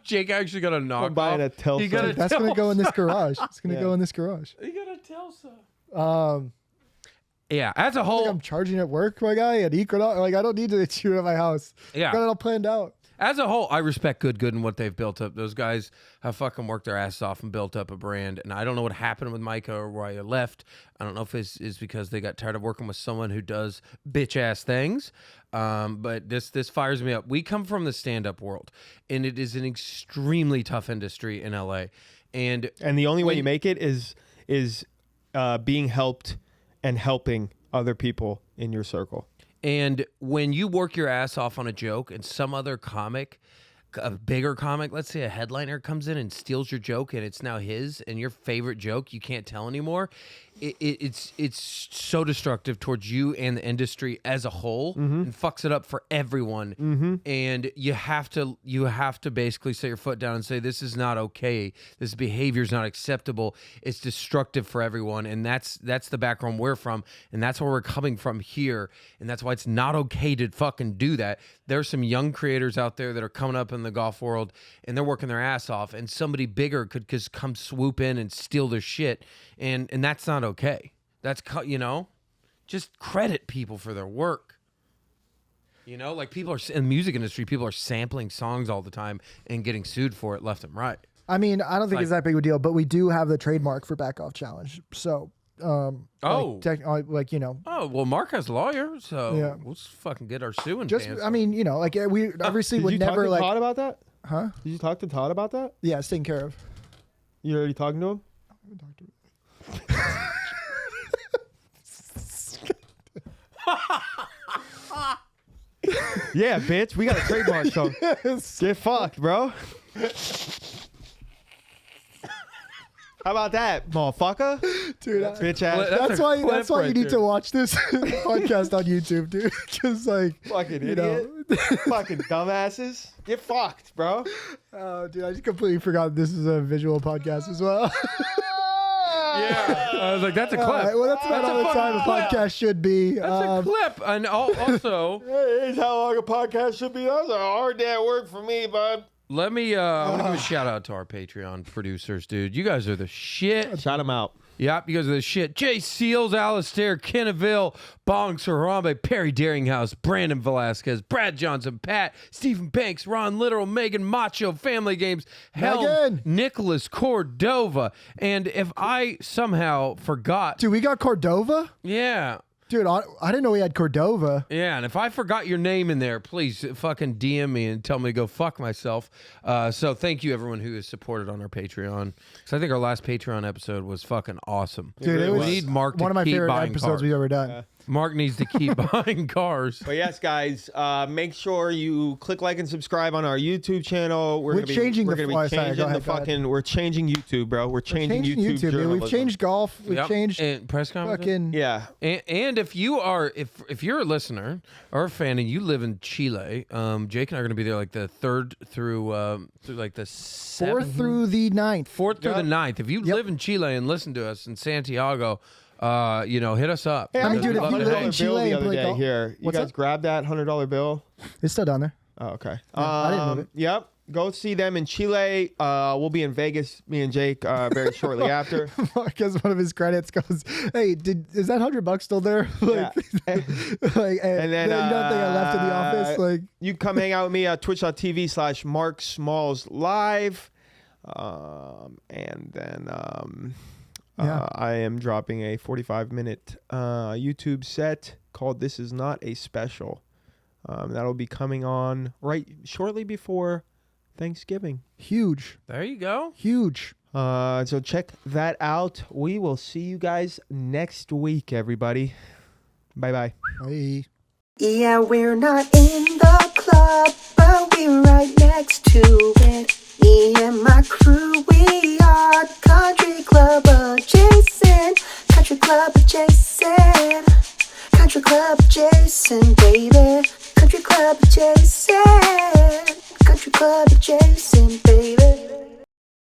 Jake actually got a knockoff. I'm buying a Telsa. He got a That's going to go in this garage. It's going to Yeah. go in this garage. He got a Telsa. Yeah, as a I think whole, I'm charging at work, my guy, at Equinox. Like, I don't need to shoot at my house. Yeah. Got it all planned out. as a whole, I respect Good and what they've built up. Those guys have fucking worked their asses off and built up a brand. And I don't know what happened with Micah or why he left. I don't know if it's because they got tired of working with someone who does bitch ass things. But this fires me up. We come from the stand up world, and it is an extremely tough industry in LA. And And the only way you make it is being helped and helping other people in your circle. And when you work your ass off on a joke and some other comic, a bigger comic, let's say a headliner comes in and steals your joke and it's now his and your favorite joke you can't tell anymore, it's so destructive towards you and the industry as a whole and fucks it up for everyone. And you have to basically set your foot down and say, this is not okay. This behavior is not acceptable. It's destructive for everyone. And that's the background we're from. And that's where we're coming from here. And that's why it's not okay to fucking do that. There's some young creators out there that are coming up in the golf world and they're working their ass off, and somebody bigger could just come swoop in and steal their shit. And that's not okay. That's, just credit people for their work. Like people are in the music industry, people are sampling songs all the time and getting sued for it left and right. I mean, I don't think it's that big of a deal, but we do have the trademark for Back Off Challenge. So like you know. Oh well, Mark has a lawyer, so Yeah. we'll just fucking get our suing Just pants. I mean, you know, like we obviously Did would you talk never to like. Todd about that? Huh? Did you talk to Todd about that? Yeah, it's taken care of. You already talking to him? Yeah, bitch. We got a trademark, so get fucked, bro. How about that, motherfucker? Dude, Bitch ass. that's a why clip you right need there. to watch this podcast on YouTube, dude. Because like Fucking you idiot. know. Fucking dumbasses. Get fucked, bro. Oh, dude, I just completely forgot this is a visual podcast as well. yeah, I was like, that's a clip. All right, well, that's about That's a all the time a fucking clip. podcast should be. That's a clip, and also. Here's how long a podcast should be. That was a hard day at work for me, bud. Let me I want to give a shout out to our Patreon producers, dude. You guys are the shit. Shout him out. Yep, you guys are the shit. Jay Seals, Alistair, Kenneville, Bong Harambe, Perry Daringhouse, Brandon Velasquez, Brad Johnson, Pat, Stephen Banks, Ron Literal, Megan Macho, Family Games, Helen, Megan! Nicholas Cordova. And if I somehow forgot, Dude, we got Cordova? yeah. Dude, I didn't know we had Cordova. Yeah, and if I forgot your name in there, please fucking DM me and tell me to go fuck myself. So thank you everyone who has supported on our Patreon. Because I think our last Patreon episode was fucking awesome. Dude, it we was need Mark to one of my keep favorite buying episodes cars. we've ever done. Mark needs to keep buying cars. But yes, guys, make sure you click like and subscribe on our YouTube channel. We're changing we're the- gonna oh, be sorry, changing go the ahead, go ahead. fucking. We're changing YouTube, bro. We're changing YouTube. dude. We've journalism. changed golf. We've Yep. changed And press conference. fucking. Yeah. And if you are if you're a listener or a fan and you live in Chile, Jake and I are going to be there like the 3rd through like the 4th 7th, through the 9th. 4th through the 9th. If you live in Chile and listen to us in Santiago, you know, hit us up. Hey, I mean, got dude, a if you $100 live in bill Chile the and other play day golf- here, you What's guys up? grab that $100 bill. It's still down there. Oh, okay. I didn't move it. Yep. Go see them in Chile. We'll be in Vegas, me and Jake, very shortly after. Mark has one of his credits goes, "Hey, is that $100 still there?" Yeah. Like, And then you don't think I left in the office? Like, you come hang out with me at twitch.tv/Mark Smalls Live. And then I am dropping a 45-minute YouTube set called This Is Not a Special. That'll be coming on right shortly before Thanksgiving. huge, There you go. huge. So check that out. We will see you guys next week, everybody. Bye-bye. Hey. Yeah, we're not in the club, but we're right next to it. Me and my crew, we are country club adjacent. Country club adjacent. Country club adjacent, baby. Country club adjacent. Country club adjacent, baby.